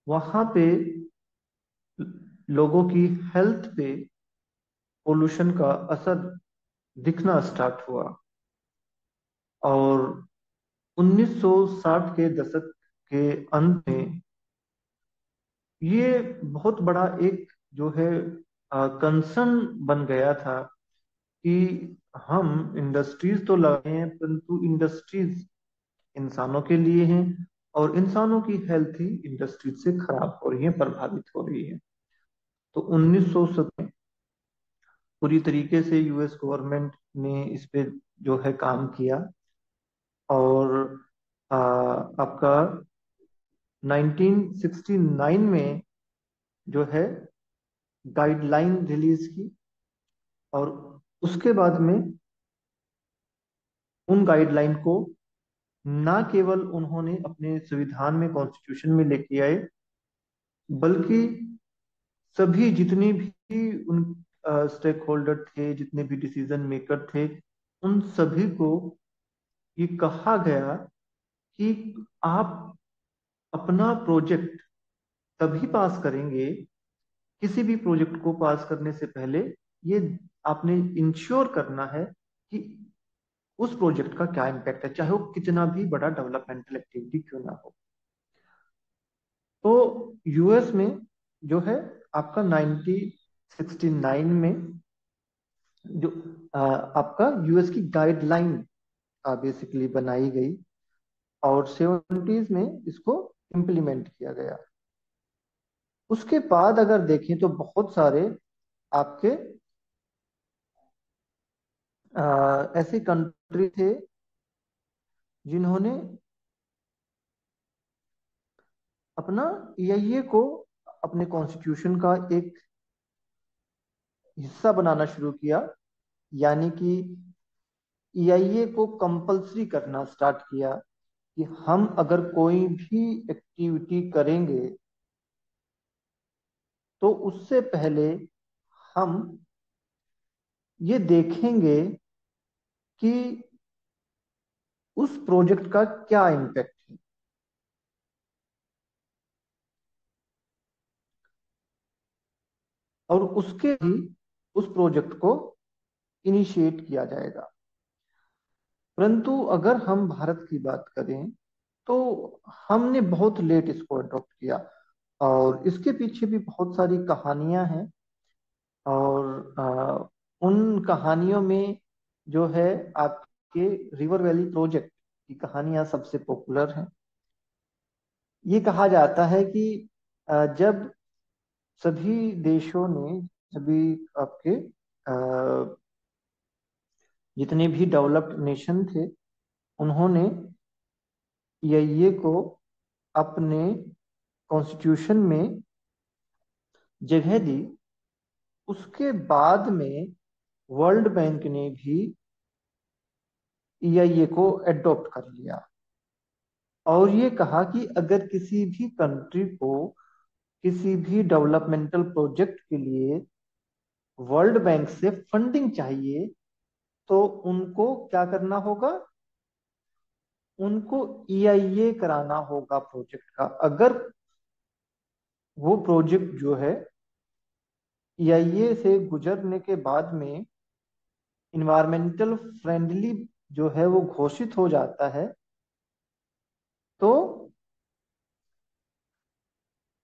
वहां पे लोगों की हेल्थ पे पोल्यूशन का असर दिखना स्टार्ट हुआ, और 1960 के दशक के अंत में ये बहुत बड़ा एक जो है कंसर्न बन गया था कि हम इंडस्ट्रीज तो लगाए हैं, परंतु इंडस्ट्रीज इंसानों के लिए हैं और इंसानों की हेल्थ ही इंडस्ट्रीज से खराब हो रही है, प्रभावित हो रही है। तो 1970 में पूरी तरीके से US गवर्नमेंट ने इस पे जो है काम किया, और आपका 1969 में जो है गाइडलाइन रिलीज की, और उसके बाद में उन गाइडलाइन को ना केवल उन्होंने अपने संविधान में कॉन्स्टिट्यूशन में लेके आए, बल्कि सभी जितने भी उन स्टेक होल्डर थे, जितने भी डिसीजन मेकर थे, उन सभी को ये कहा गया कि आप अपना प्रोजेक्ट तभी पास करेंगे, किसी भी प्रोजेक्ट को पास करने से पहले ये आपने इंश्योर करना है कि उस प्रोजेक्ट का क्या इम्पैक्ट है, चाहे वो कितना भी बड़ा डेवलपमेंटल एक्टिविटी क्यों ना हो। तो US में जो है आपका 1969 में जो आपका US की गाइडलाइन बेसिकली बनाई गई, और 70s में इसको इम्प्लीमेंट किया गया। उसके बाद अगर देखें तो बहुत सारे आपके ऐसे कंट्री थे जिन्होंने अपना EIA को अपने कॉन्स्टिट्यूशन का एक हिस्सा बनाना शुरू किया, यानी कि EIA को कंपलसरी करना स्टार्ट किया कि हम अगर कोई भी एक्टिविटी करेंगे तो उससे पहले हम ये देखेंगे कि उस प्रोजेक्ट का क्या इम्पैक्ट है, और उसके ही उस प्रोजेक्ट को इनिशिएट किया जाएगा। परंतु अगर हम भारत की बात करें तो हमने बहुत लेट इसको अडॉप्ट किया, और इसके पीछे भी बहुत सारी कहानियां हैं, और उन कहानियों में जो है आपके रिवर वैली प्रोजेक्ट की कहानियां सबसे पॉपुलर हैं। ये कहा जाता है कि जब सभी देशों ने, सभी आपके जितने भी डेवलप्ड नेशन थे, उन्होंने ये को अपने कॉन्स्टिट्यूशन में जगह दी। उसके बाद में वर्ल्ड बैंक ने भी EIA को एडॉप्ट कर लिया, और ये कहा कि अगर किसी भी कंट्री को किसी भी डेवलपमेंटल प्रोजेक्ट के लिए वर्ल्ड बैंक से फंडिंग चाहिए तो उनको क्या करना होगा, उनको ईआईए कराना होगा प्रोजेक्ट का। अगर वो प्रोजेक्ट जो है ईआईए से गुजरने के बाद में इन्वायरमेंटल फ्रेंडली जो है वो घोषित हो जाता है, तो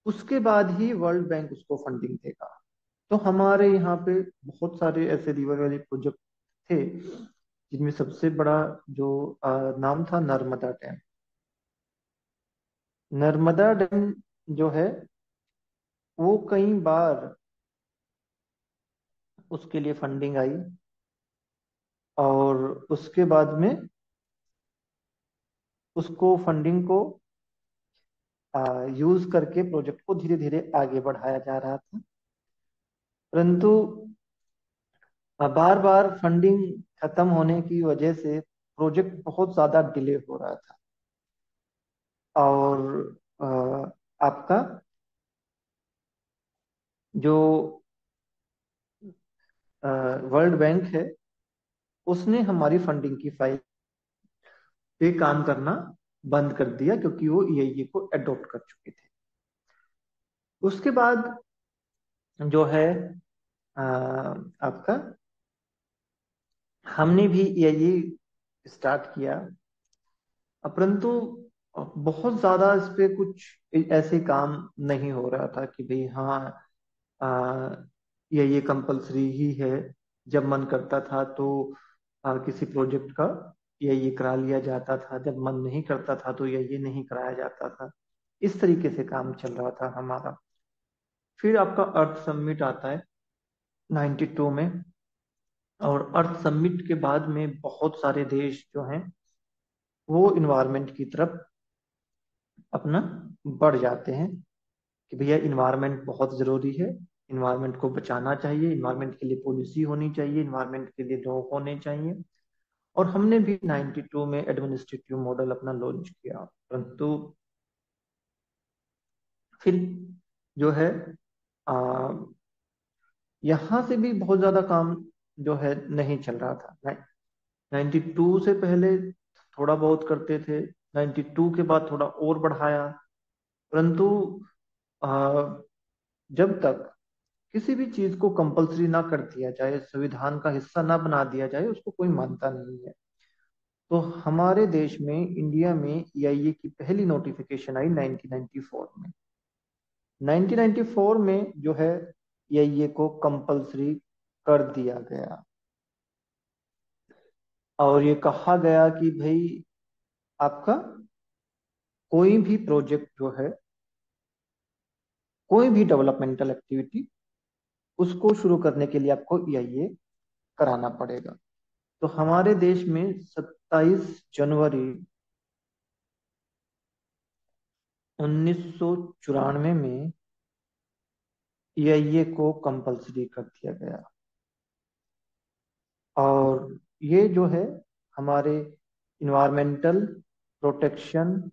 उसके बाद ही वर्ल्ड बैंक उसको फंडिंग देगा। तो हमारे यहाँ पे बहुत सारे ऐसे रिवर वैली प्रोजेक्ट थे, जिनमें सबसे बड़ा जो नाम था नर्मदा डैम। नर्मदा डैम जो है वो कई बार उसके लिए फंडिंग आई, और उसके बाद में उसको फंडिंग को यूज करके प्रोजेक्ट को धीरे धीरे आगे बढ़ाया जा रहा था। परंतु बार बार फंडिंग खत्म होने की वजह से प्रोजेक्ट बहुत ज्यादा डिले हो रहा था। और अ, आपका जो वर्ल्ड बैंक है उसने हमारी फंडिंग की फाइल पे काम करना बंद कर दिया, क्योंकि वो ईआईए को अडॉप्ट कर चुके थे। उसके बाद जो है आपका हमने भी ईआईए स्टार्ट किया, परंतु बहुत ज्यादा इस पे कुछ ऐसे काम नहीं हो रहा था कि भाई हाँ ये कंपलसरी ही है। जब मन करता था तो किसी प्रोजेक्ट का ये करा लिया जाता था, जब मन नहीं करता था तो ये नहीं कराया जाता था। इस तरीके से काम चल रहा था हमारा। फिर आपका अर्थ समिट आता है 92 में, और अर्थ समिट के बाद में बहुत सारे देश जो हैं वो इन्वायरमेंट की तरफ अपना बढ़ जाते हैं कि भैया इन्वायरमेंट बहुत जरूरी है, इन्वायरमेंट को बचाना चाहिए, इन्वायरमेंट के लिए पॉलिसी होनी चाहिए, इन्वायरमेंट के लिए लोग होने चाहिए। और हमने भी 92 में एडमिनिस्ट्रेटिव मॉडल अपना लॉन्च किया। परंतु फिर जो है आ, यहाँ से भी बहुत ज्यादा काम जो है नहीं चल रहा था। 92 से पहले थोड़ा बहुत करते थे, 92 के बाद थोड़ा और बढ़ाया। परंतु आ, जब तक किसी भी चीज को कंपलसरी ना कर दिया जाए, संविधान का हिस्सा ना बना दिया जाए, उसको कोई मानता नहीं है। तो हमारे देश में, इंडिया में ईआईए की पहली नोटिफिकेशन आई 1994 में। 1994 में जो है ईआईए को कंपलसरी कर दिया गया, और ये कहा गया कि भाई आपका कोई भी प्रोजेक्ट जो है, कोई भी डेवलपमेंटल एक्टिविटी, उसको शुरू करने के लिए आपको ईआईए कराना पड़ेगा। तो हमारे देश में 27 जनवरी 1994 में ईआईए को कंपलसरी कर दिया गया। और ये जो है हमारे इन्वायरमेंटल प्रोटेक्शन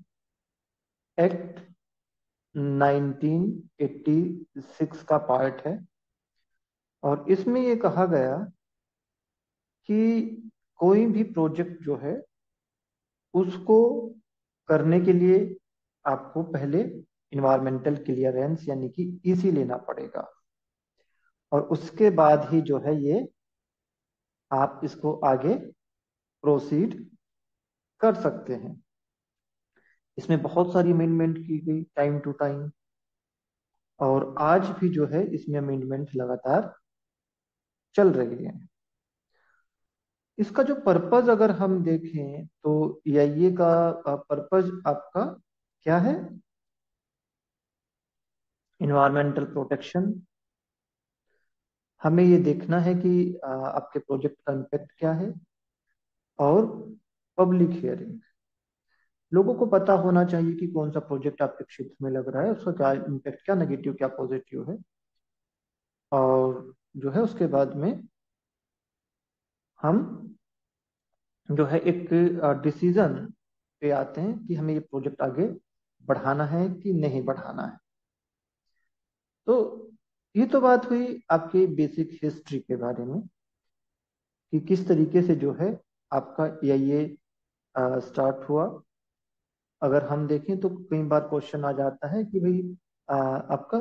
एक्ट 1986 का पार्ट है। और इसमें ये कहा गया कि कोई भी प्रोजेक्ट जो है उसको करने के लिए आपको पहले इन्वायरमेंटल क्लियरेंस यानी कि ईसी लेना पड़ेगा, और उसके बाद ही जो है ये आप इसको आगे प्रोसीड कर सकते हैं। इसमें बहुत सारी अमेंडमेंट की गई टाइम टू टाइम, और आज भी जो है इसमें अमेंडमेंट लगातार चल रही है। इसका जो पर्पज अगर हम देखें तो ईआईए का पर्पज आपका क्या है? Environmental protection. हमें ये देखना है कि आपके प्रोजेक्ट का इम्पेक्ट क्या है, और पब्लिक हियरिंग। लोगों को पता होना चाहिए कि कौन सा प्रोजेक्ट आपके क्षेत्र में लग रहा है, उसका क्या इम्पेक्ट, क्या नेगेटिव क्या पॉजिटिव है। और जो है उसके बाद में हम जो है एक डिसीजन पे आते हैं कि हमें ये प्रोजेक्ट आगे बढ़ाना है कि नहीं बढ़ाना है। तो ये तो बात हुई आपकी बेसिक हिस्ट्री के बारे में, कि किस तरीके से जो है आपका ये स्टार्ट हुआ। अगर हम देखें तो कई बार क्वेश्चन आ जाता है कि भाई आपका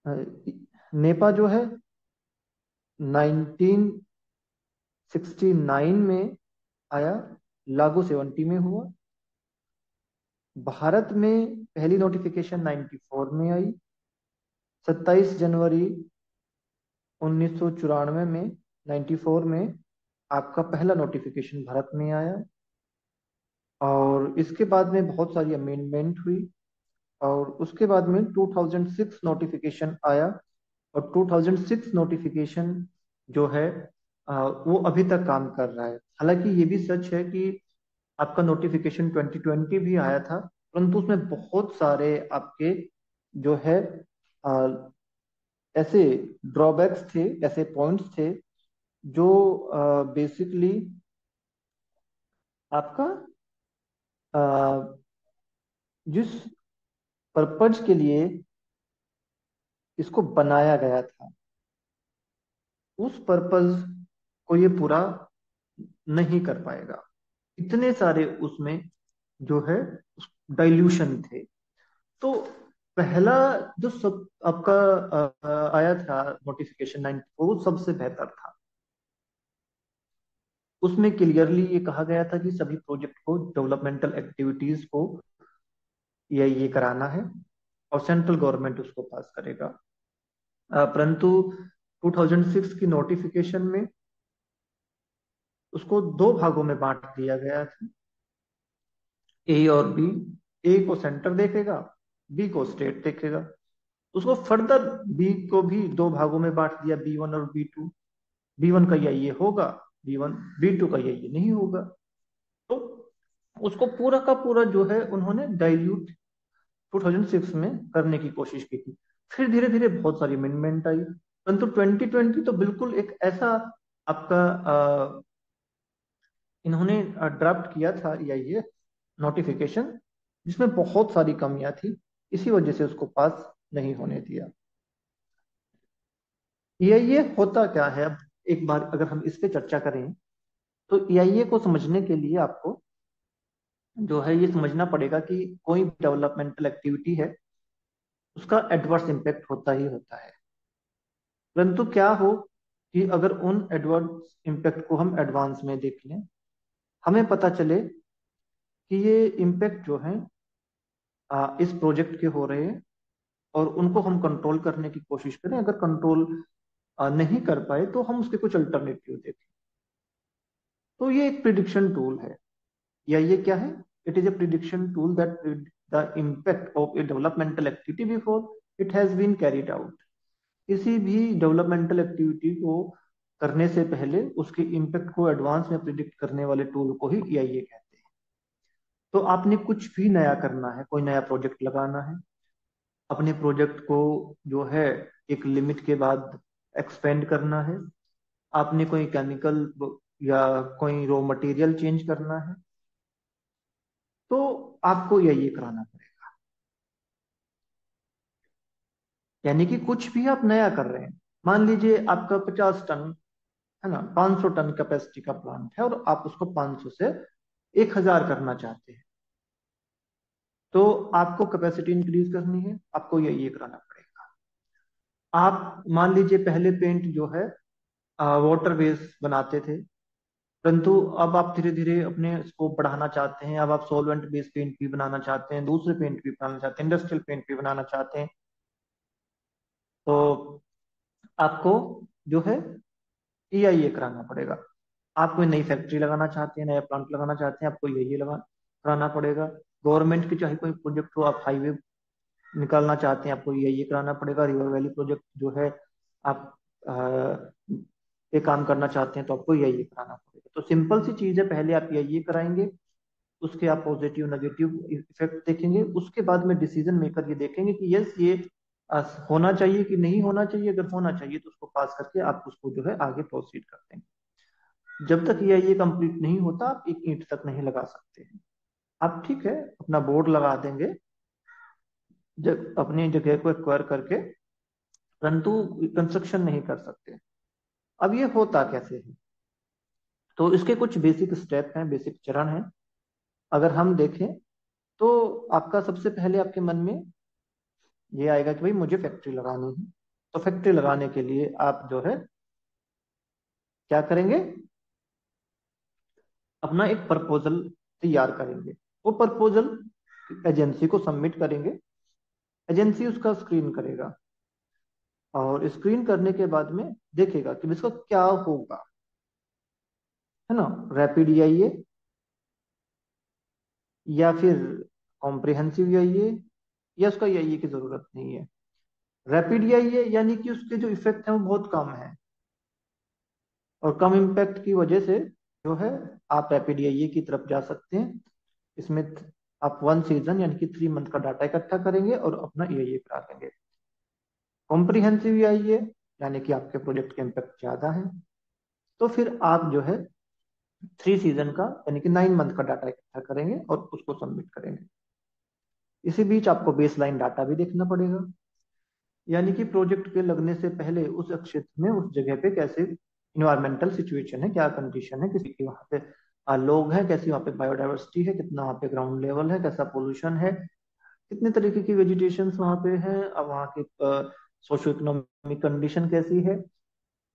अ, नेपा जो है 1969 में आया, लागू 70 में हुआ। भारत में पहली नोटिफिकेशन 94 में आई, 27 जनवरी 1994 में, 94 में आपका पहला नोटिफिकेशन भारत में आया। और इसके बाद में बहुत सारी अमेंडमेंट हुई, और उसके बाद में 2006 नोटिफिकेशन आया। और 2006 नोटिफिकेशन जो है वो अभी तक काम कर रहा है। हालांकि ये भी सच है कि आपका नोटिफिकेशन 2020 भी आया था, परंतु उसमें बहुत सारे आपके जो है अ, ऐसे ड्रॉबैक्स थे, ऐसे पॉइंट्स थे जो बेसिकली आपका अ, जिस पर्पज के लिए इसको बनाया गया था, उस पर्पज को ये पूरा नहीं कर पाएगा। इतने सारे उसमें जो है डाइल्यूशन थे। तो पहला जो सब आपका आया था नोटिफिकेशन 9 वो सबसे बेहतर था। उसमें क्लियरली ये कहा गया था कि सभी प्रोजेक्ट को, डेवलपमेंटल एक्टिविटीज को ये कराना है, और सेंट्रल गवर्नमेंट उसको पास करेगा। परंतु 2006 की नोटिफिकेशन में उसको दो भागों में बांट दिया गया था, ए और बी। ए को सेंटर देखेगा, बी को स्टेट देखेगा। उसको फर्दर बी को भी दो भागों में बांट दिया, B1 और B2। B1 का ये होगा, B1, B2 का ये नहीं होगा। तो उसको पूरा का पूरा जो है उन्होंने डाइल्यूट 2006 में करने की कोशिश की थी। फिर धीरे धीरे बहुत सारी अमेंडमेंट आई, परंतु 2020 तो बिल्कुल एक ऐसा आपका इन्होंने ड्राफ्ट किया था या ये नोटिफिकेशन, जिसमें बहुत सारी कमियां थी। इसी वजह से उसको पास नहीं होने दिया। ये होता क्या है, अब एक बार अगर हम इस पे चर्चा करें, तो EIA को समझने के लिए आपको जो है ये समझना पड़ेगा कि कोई डेवलपमेंटल एक्टिविटी है, उसका एडवर्स इम्पैक्ट होता ही होता है। परंतु क्या हो कि अगर उन एडवर्स इम्पैक्ट को हम एडवांस में देख लें, हमें पता चले कि ये इम्पैक्ट जो है इस प्रोजेक्ट के हो रहे हैं, और उनको हम कंट्रोल करने की कोशिश करें। अगर कंट्रोल नहीं कर पाए तो हम उसके कुछ अल्टरनेटिव देखें। तो ये एक प्रिडिक्शन टूल है, या ये क्या है? It is a prediction tool that the impact of a developmental activity before it has been carried out. किसी भी डेवलपमेंटल एक्टिविटी को करने से पहले उसके इम्पैक्ट को एडवांस में प्रिडिक्ट करने वाले टूल को ही EIA कहते हैं। तो आपने कुछ भी नया करना है, कोई नया प्रोजेक्ट लगाना है, अपने प्रोजेक्ट को जो है एक लिमिट के बाद एक्सपेंड करना है, आपने कोई केमिकल या कोई रॉ मटेरियल चेंज करना है, तो आपको ये कराना पड़ेगा। यानी कि कुछ भी आप नया कर रहे हैं, मान लीजिए आपका 50 टन है ना, 500 टन कैपेसिटी का प्लांट है, और आप उसको 500 से 1000 करना चाहते हैं, तो आपको कैपेसिटी इंक्रीज करनी है, आपको ये कराना पड़ेगा। आप मान लीजिए पहले पेंट जो है वाटर बेस बनाते थे, परंतु अब आप धीरे धीरे अपने स्कोप बढ़ाना चाहते हैं, अब आप सॉल्वेंट बेस्ड पेंट भी बनाना चाहते हैं, दूसरे पेंट भी बनाना चाहते हैं, इंडस्ट्रियल पेंट भी बनाना चाहते हैं। तो आपको जो है EIA कराना पड़ेगा। आप कोई नई फैक्ट्री लगाना चाहते हैं, नया प्लांट लगाना चाहते हैं, आपको ये लगा कराना पड़ेगा। गवर्नमेंट की चाहे कोई प्रोजेक्ट हो, आप हाईवे निकालना चाहते हैं, आपको ये कराना पड़ेगा। रिवर वैली प्रोजेक्ट जो है आप ये काम करना चाहते हैं, तो आपको ये कराना पड़ेगा। तो सिंपल सी चीज है, पहले आप ये कराएंगे, उसके आप पॉजिटिव नेगेटिव इफेक्ट देखेंगे, उसके बाद में डिसीजन मेकर ये देखेंगे कि यस ये होना चाहिए कि नहीं होना चाहिए। अगर होना चाहिए तो उसको पास करके आप उसको जो है आगे प्रोसीड करते हैं। जब तक ये कंप्लीट नहीं होता, आप एक ईंट तक नहीं लगा सकते हैं। आप ठीक है अपना बोर्ड लगा देंगे, अपनी जगह को एक्वायर करके, परंतु कंस्ट्रक्शन नहीं कर सकते। अब ये होता कैसे है? तो इसके कुछ बेसिक स्टेप हैं, बेसिक चरण हैं। अगर हम देखें तो आपका सबसे पहले आपके मन में ये आएगा कि भाई मुझे फैक्ट्री लगानी है। तो फैक्ट्री लगाने के लिए आप जो है क्या करेंगे, अपना एक प्रपोजल तैयार करेंगे। वो प्रपोजल एजेंसी को सबमिट करेंगे। एजेंसी उसका स्क्रीन करेगा, और स्क्रीन करने के बाद में देखेगा कि इसका क्या होगा, है ना। रैपिड ईआईए या फिर कॉम्प्रिहेंसिव ईआईए, या उसका ईआईए की जरूरत नहीं है। रैपिड ईआईए यानी कि उसके जो इफेक्ट है वो बहुत कम है, और कम इम्पैक्ट की वजह से जो है आप रैपिड ईआईए की तरफ जा सकते हैं। इसमें आप 1 सीजन यानी कि 3 मंथ का डाटा इकट्ठा करेंगे और अपना ईआईए करा लेंगे। कॉम्प्रिहेंसिव ईआईए यानी कि आपके प्रोजेक्ट का इम्पैक्ट ज्यादा है, तो फिर आप जो है 3 सीजन का यानी कि 9 मंथ का डाटा इकट्ठा करेंगे और उसको सबमिट करेंगे। इसी बीच आपको बेसलाइन डाटा भी देखना पड़ेगा, यानी कि प्रोजेक्ट के लगने से पहले उस क्षेत्र में, उस जगह पे कैसे इन्वायरमेंटल सिचुएशन है, क्या कंडीशन है, किसी की वहाँ पे लोग हैं, कैसी वहाँ पे बायोडाइवर्सिटी है, कितना वहाँ पे ग्राउंड लेवल है, कैसा पोल्यूशन है, कितने तरीके की वेजिटेशन वहाँ पे है, अब वहाँ की सोशो इकोनॉमिक कंडीशन कैसी है।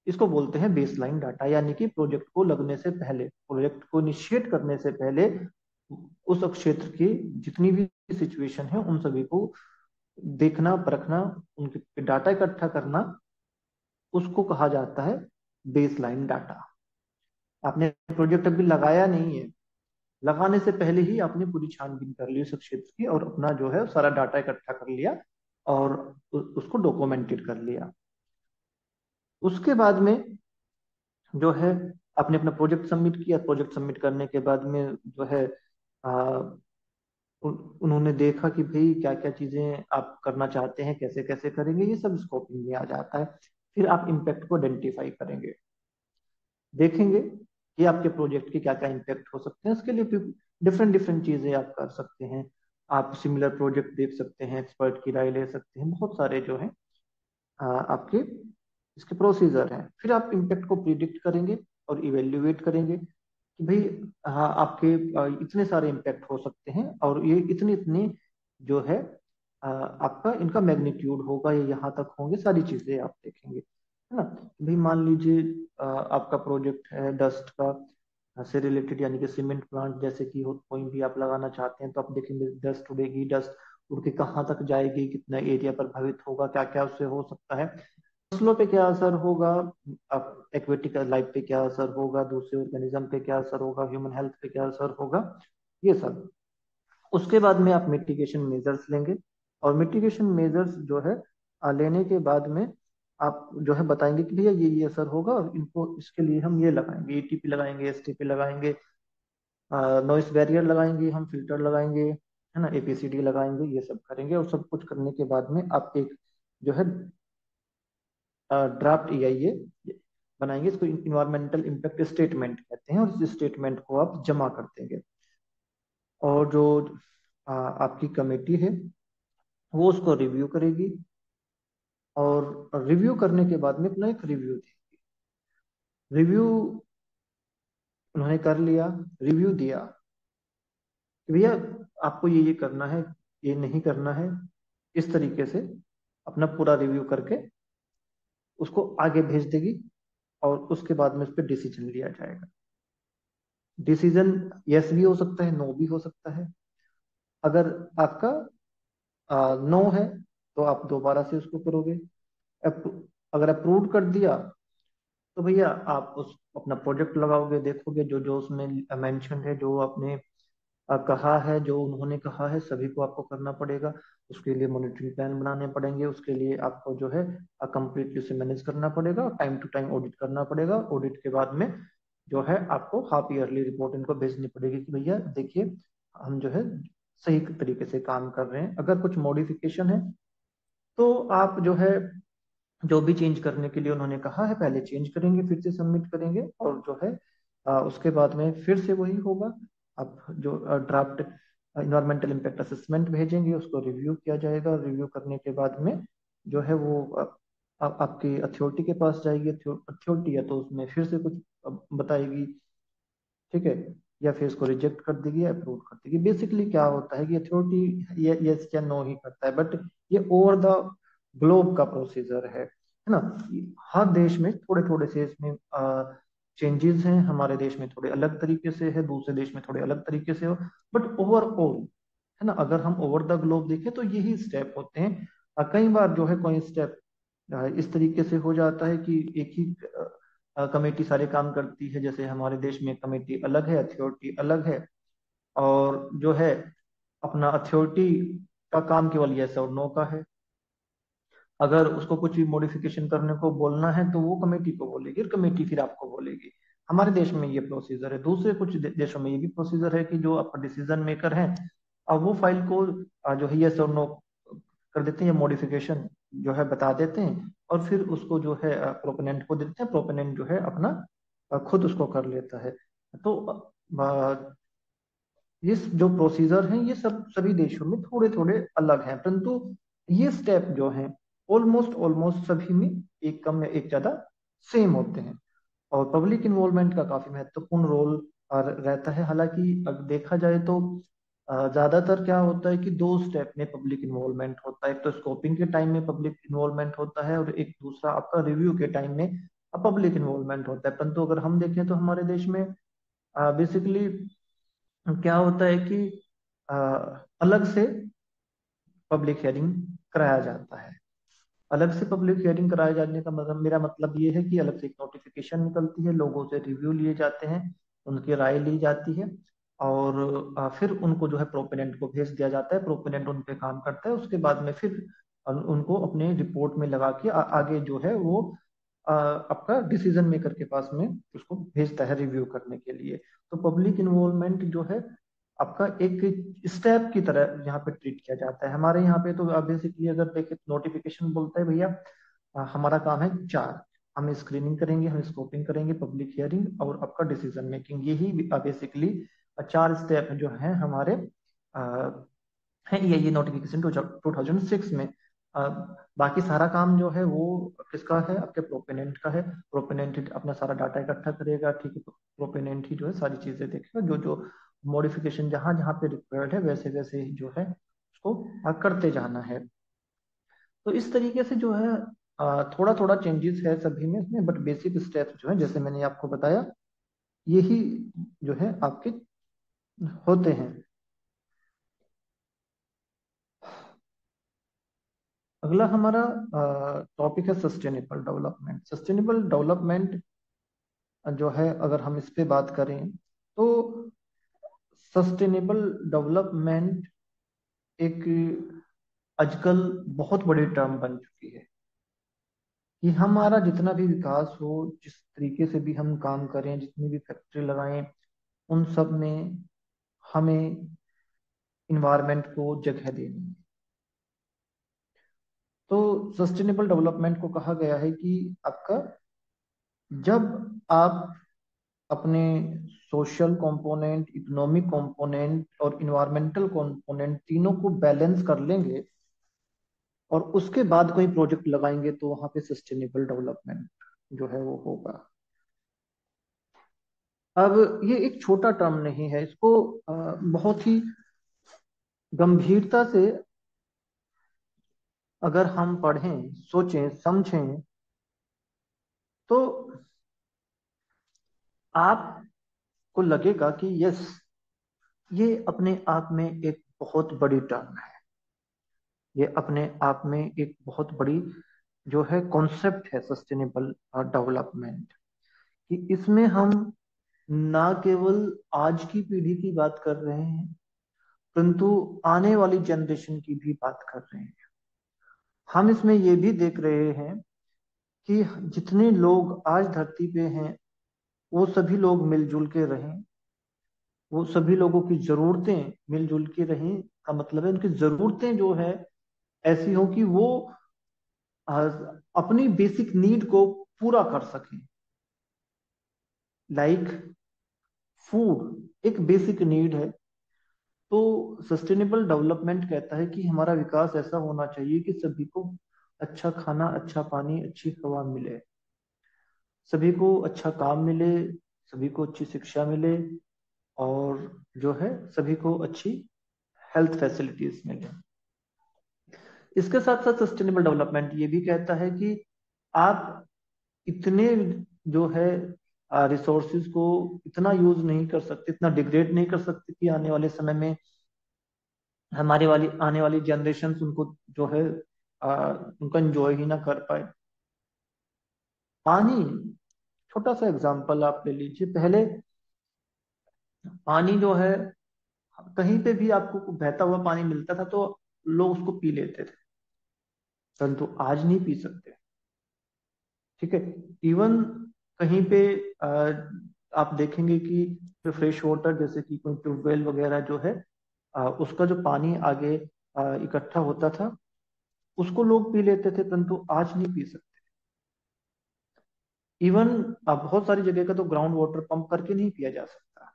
इसको बोलते हैं बेसलाइन डाटा, यानी कि प्रोजेक्ट को लगने से पहले, प्रोजेक्ट को इनिशिएट करने से पहले उस क्षेत्र की जितनी भी सिचुएशन है उन सभी को देखना, परखना, उनके डाटा इकट्ठा करना, उसको कहा जाता है बेसलाइन डाटा। आपने प्रोजेक्ट अभी लगाया नहीं है, लगाने से पहले ही आपने पूरी छानबीन कर ली उस क्षेत्र की, और अपना जो है सारा डाटा इकट्ठा कर लिया और उसको डॉक्यूमेंटेड कर लिया। उसके बाद में जो है आपने अपना प्रोजेक्ट सबमिट किया। प्रोजेक्ट सबमिट करने के बाद में जो है आ, उन्होंने देखा कि भाई क्या क्या चीजें आप करना चाहते हैं, कैसे कैसे करेंगे, ये सब स्कोपिंग में आ जाता है। फिर आप इम्पैक्ट को आइडेंटिफाई करेंगे, देखेंगे कि आपके प्रोजेक्ट के क्या क्या इम्पैक्ट हो सकते हैं। उसके लिए डिफरेंट डिफरेंट चीजें आप कर सकते हैं। आप सिमिलर प्रोजेक्ट देख सकते हैं, एक्सपर्ट की राय ले सकते हैं, बहुत सारे जो है आपके इसके प्रोसीजर हैं। फिर आप इम्पैक्ट को प्रिडिक्ट करेंगे और इवेल्युएट करेंगे कि भाई हाँ आपके इतने सारे इम्पैक्ट हो सकते हैं, और ये इतने इतने जो है आपका इनका मैग्नीट्यूड होगा, ये यहाँ तक होंगे, सारी चीजें आप देखेंगे, है ना। भाई मान लीजिए आपका प्रोजेक्ट है डस्ट का से रिलेटेड, यानी कि सीमेंट प्लांट जैसे कि कोई भी आप लगाना चाहते हैं, तो आप देखेंगे डस्ट उड़ेगी, डस्ट उड़ के कहाँ तक जाएगी, कितना एरिया प्रभावित होगा, क्या क्या उससे हो सकता है, फसलों पे क्या असर होगा, अब एक्वेटिक लाइफ पे क्या असर होगा, दूसरे ऑर्गेनिज्म पे क्या असर होगा, ह्यूमन हेल्थ पे क्या असर होगा, ये सब। उसके बाद में आप मिटिगेशन मेजर्स लेंगे, और मिटिगेशन मेजर्स जो है लेने के बाद में आप जो है बताएंगे कि भैया ये असर होगा, और इनको इसके लिए हम ये लगाएंगे, ईटीपी लगाएंगे, एसटीपी लगाएंगे, नॉइस बैरियर लगाएंगे, हम फिल्टर लगाएंगे, है ना, एपीसीडी लगाएंगे, ये सब करेंगे। और सब कुछ करने के बाद में आप एक जो है ड्राफ्ट ईआईए बनाएंगे। इसको इन्वायरमेंटल इम्पैक्ट स्टेटमेंट कहते हैं, और इस स्टेटमेंट को आप जमा कर देंगे। और जो आपकी कमेटी है वो उसको रिव्यू करेगी, और रिव्यू करने के बाद में अपना एक रिव्यू देगी। रिव्यू उन्होंने कर लिया, रिव्यू दिया कि भैया आपको ये करना है, ये नहीं करना है, इस तरीके से अपना पूरा रिव्यू करके उसको आगे भेज देगी, और उसके बाद में उस पर डिसीजन लिया जाएगा। डिसीजन यस भी हो सकता है, नो भी हो सकता है। अगर आपका नो है तो आप दोबारा से उसको करोगे। अगर अप्रूव कर दिया तो भैया आप उस अपना प्रोजेक्ट लगाओगे, देखोगे जो जो उसमें मेंशन है, जो आपने कहा है, जो उन्होंने कहा है, सभी को आपको करना पड़ेगा। उसके लिए मॉनिटरिंग प्लान बनाने पड़ेंगे, उसके लिए आपको जो है कंप्लीटली उसे मैनेज करना पड़ेगा, और टाइम टू टाइम ऑडिट करना पड़ेगा। ऑडिट के बाद में जो है आपको हाफ ईयरली रिपोर्ट इनको भेजनी पड़ेगी कि भैया देखिए हम जो है सही तरीके से काम कर रहे हैं। अगर कुछ मॉडिफिकेशन है तो आप जो है जो भी चेंज करने के लिए उन्होंने कहा है पहले चेंज करेंगे, फिर से सबमिट करेंगे, और जो है उसके बाद में फिर से वही होगा। अब जो ड्राफ्ट इन्वायरमेंटल इम्पैक्ट असेसमेंट भेजेंगे, उसको रिव्यू किया जाएगा, और रिव्यू करने के बाद में जो है वो आपकी अथॉरिटी के पास जाएगी। अथॉरिटी है तो उसमें फिर से कुछ बताएगी, ठीक है, या फिर इसको रिजेक्ट कर देगी या अप्रूव कर देगी। बेसिकली क्या होता है कि अथॉरिटी ये यस या नो ही करता है, बट ये ओवर द ग्लोब का प्रोसीजर है ना। हर देश में थोड़े थोड़े से इसमें चेंजेस हैं, हमारे देश में थोड़े अलग तरीके से है, दूसरे देश में थोड़े अलग तरीके से हो, बट ओवरऑल है ना, अगर हम ओवर द ग्लोब देखें तो यही स्टेप होते हैं। कई बार जो है कोई स्टेप इस तरीके से हो जाता है कि एक ही कमेटी सारे काम करती है, जैसे हमारे देश में कमेटी अलग है, अथॉरिटी अलग है, और जो है अपना अथॉरिटी का काम केवल यस और नो का है। अगर उसको कुछ भी मॉडिफिकेशन करने को बोलना है तो वो कमेटी को बोलेगी, और कमेटी फिर आपको बोलेगी। हमारे देश में ये प्रोसीजर है। दूसरे कुछ देशों में ये भी प्रोसीजर है कि जो आपका डिसीजन मेकर है, अब वो फाइल को जो है यस और नो कर देते हैं, या मॉडिफिकेशन जो है बता देते हैं, और फिर उसको जो है प्रोपोनेंट को देते हैं। प्रोपोनेंट जो है अपना खुद उसको कर लेता है। तो ये जो प्रोसीजर हैं ये सब सभी देशों में थोड़े थोड़े अलग हैं, परंतु ये स्टेप जो हैं ऑलमोस्ट ऑलमोस्ट सभी में एक कम या एक ज्यादा सेम होते हैं। और पब्लिक इन्वॉल्वमेंट का काफी महत्वपूर्ण रोल रहता है। हालांकि अब देखा जाए तो ज्यादातर क्या होता है कि दो स्टेप में पब्लिक इन्वॉल्वमेंट होता है। एक तो स्कोपिंग के टाइम में पब्लिक इन्वॉल्वमेंट होता है, और एक दूसरा आपका रिव्यू के टाइम में पब्लिक इन्वॉल्वमेंट होता है। परंतु अगर हम देखें तो हमारे देश में बेसिकली क्या होता है कि अ, अलग से पब्लिक हियरिंग कराया जाता है। अलग से पब्लिक हियरिंग कराए जाने का मतलब, मेरा मतलब ये है कि अलग से एक नोटिफिकेशन निकलती है, लोगों से रिव्यू लिए जाते हैं, उनकी राय ली जाती है, और फिर उनको जो है प्रोपोनेंट को भेज दिया जाता है। प्रोपोनेंट उन पे काम करता है, उसके बाद में फिर उनको अपने रिपोर्ट में लगा के आगे जो है वो आपका डिसीजन मेकर के पास में उसको भेजता है रिव्यू करने के लिए। तो पब्लिक इन्वॉल्वमेंट जो है आपका एक स्टेप की तरह यहाँ पे ट्रीट किया जाता है। हमारे यहाँ पे तो बेसिकली अगर देखें, नोटिफिकेशन बोलता है भैया हमारा काम है चार, हम स्क्रीनिंग करेंगे, हम स्कोपिंग करेंगे, पब्लिक हियरिंग और आपका डिसीजन मेकिंग। यही बेसिकली चार स्टेप जो हैं हमारे है। ये नोटिफिकेशन 2006 में। अ, बाकी सारा काम जो है वो किसका है, आपके प्रोपेनेंट का है। प्रोपेनेंट अपना सारा डाटा इकट्ठा करेगा, ठीक है, प्रोपेनेंट ही जो है सारी चीजें देखेगा, जो जो मॉडिफिकेशन जहां जहां पे रिक्वायर्ड है वैसे वैसे ही जो है उसको करते जाना है। तो इस तरीके से जो है थोड़ा थोड़ा चेंजेस है सभी में इसमें, बट बेसिक स्टेप्स जो है जैसे मैंने आपको बताया यही जो है आपके होते हैं। अगला हमारा टॉपिक है सस्टेनेबल डेवलपमेंट। सस्टेनेबल डेवलपमेंट जो है अगर हम इस पे बात करें तो सस्टेनेबल डेवलपमेंट एक आजकल बहुत बड़ी टर्म बन चुकी है कि हमारा जितना भी विकास हो, जिस तरीके से भी हम काम करें, जितनी भी फैक्ट्री लगाएं, उन सब में हमें इन्वायरमेंट को जगह देनी है। तो सस्टेनेबल डेवलपमेंट को कहा गया है कि आपका जब आप अपने सोशल कंपोनेंट, इकोनॉमिक कंपोनेंट और इन्वायरमेंटल कंपोनेंट तीनों को बैलेंस कर लेंगे और उसके बाद कोई प्रोजेक्ट लगाएंगे तो वहां पे सस्टेनेबल डेवलपमेंट जो है वो होगा। अब ये एक छोटा टर्म नहीं है, इसको बहुत ही गंभीरता से अगर हम पढ़ें, सोचें, समझें तो आपको लगेगा कि यस, ये अपने आप में एक बहुत बड़ी टर्म है। ये अपने आप में एक बहुत बड़ी जो है कॉन्सेप्ट है सस्टेनेबल डेवलपमेंट, कि इसमें हम ना केवल आज की पीढ़ी की बात कर रहे हैं, परंतु आने वाली जनरेशन की भी बात कर रहे हैं। हम इसमें ये भी देख रहे हैं कि जितने लोग आज धरती पे हैं वो सभी लोग मिलजुल के रहें, वो सभी लोगों की जरूरतें मिलजुल के रहें, का मतलब है उनकी जरूरतें जो है ऐसी हो कि वो अपनी बेसिक नीड को पूरा कर सकें। लाइक फूड एक बेसिक नीड है, तो सस्टेनेबल डेवलपमेंट कहता है कि हमारा विकास ऐसा होना चाहिए कि सभी को अच्छा खाना, अच्छा पानी, अच्छी हवा मिले, सभी को अच्छा काम मिले, सभी को अच्छी शिक्षा मिले, और जो है सभी को अच्छी हेल्थ फैसिलिटीज मिले। इसके साथ साथ सस्टेनेबल डेवलपमेंट ये भी कहता है कि आप इतने जो है रिसोर्सेज को इतना यूज नहीं कर सकते, इतना डिग्रेड नहीं कर सकते कि आने वाले समय में हमारे वाली आने वाली जनरेशन उनको जो है उनका एंजॉय ही ना कर पाए। पानी, छोटा सा एग्जांपल आप ले लीजिए। पहले पानी जो है कहीं पे भी आपको बहता हुआ पानी मिलता था तो लोग उसको पी लेते थे, परंतु आज नहीं पी सकते। ठीक है। इवन कहीं पे आ, आप देखेंगे कि जो फ्रेश वाटर जैसे कि कोई ट्यूबवेल वगैरह जो है उसका जो पानी आगे इकट्ठा होता था उसको लोग पी लेते थे, परंतु आज नहीं पी सकते। इवन बहुत सारी जगह का तो ग्राउंड वाटर पंप करके नहीं पिया जा सकता,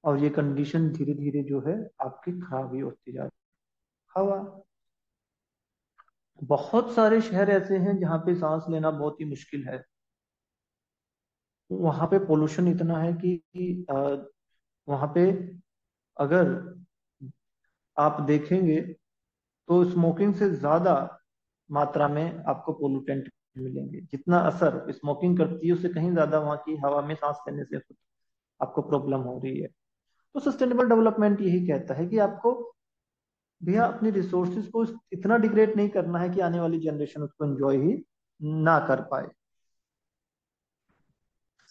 और ये कंडीशन धीरे धीरे जो है आपकी खराब ही होती जा रही है। हवा, बहुत सारे शहर ऐसे हैं जहाँ पे सांस लेना बहुत ही मुश्किल है। वहां पे पोल्यूशन इतना है कि वहां पे अगर आप देखेंगे तो स्मोकिंग से ज्यादा मात्रा में आपको पोल्यूटेंट मिलेंगे। जितना असर स्मोकिंग करती है उससे कहीं ज्यादा वहां की हवा में सांस लेने से आपको प्रॉब्लम हो रही है। तो सस्टेनेबल डेवलपमेंट यही कहता है कि आपको भैया अपनी रिसोर्सेज को इतना डिग्रेड नहीं करना है कि आने वाली जनरेशन उसको एंजॉय ही ना कर पाए।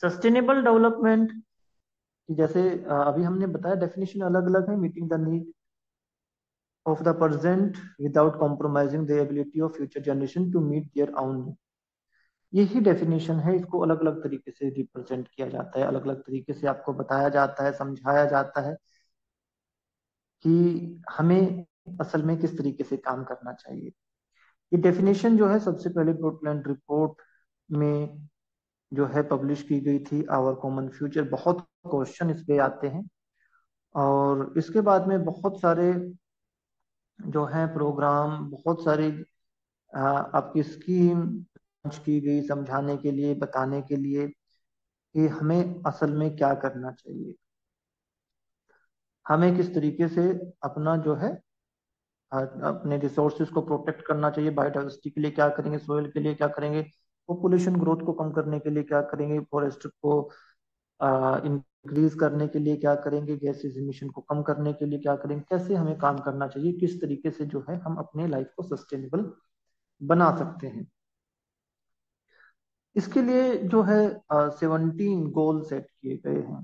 सस्टेनेबल डेवलपमेंट की जैसे अभी हमने बताया डेफिनेशन अलग अलग है। Meeting the need of the present without compromising the ability of future generation to meet their own. यही डेफिनेशन है। इसको अलग अलग तरीके से रिप्रेजेंट किया जाता है, अलग अलग तरीके से आपको बताया जाता है, समझाया जाता है कि हमें असल में किस तरीके से काम करना चाहिए। ये डेफिनेशन जो है सबसे पहले ब्रूकलैंड रिपोर्ट में जो है पब्लिश की गई थी, आवर कॉमन फ्यूचर। बहुत क्वेश्चन इस पे आते हैं, और इसके बाद में बहुत सारे जो है प्रोग्राम, बहुत सारी आपकी स्कीम लॉन्च की गई समझाने के लिए, बताने के लिए कि हमें असल में क्या करना चाहिए, हमें किस तरीके से अपना जो है अपने रिसोर्सेज को प्रोटेक्ट करना चाहिए। बायोडाइवर्सिटी के लिए क्या करेंगे, सोयल के लिए क्या करेंगे, पॉपुलेशन ग्रोथ को कम करने के लिए क्या करेंगे, फॉरेस्ट को इंक्रीज करने के लिए क्या करेंगे, गैसेस इमिशन को कम करने के लिए क्या करेंगे, कैसे हमें काम करना चाहिए, किस तरीके से जो है हम अपने लाइफ को सस्टेनेबल बना सकते हैं। इसके लिए जो है 17 गोल सेट किए गए हैं,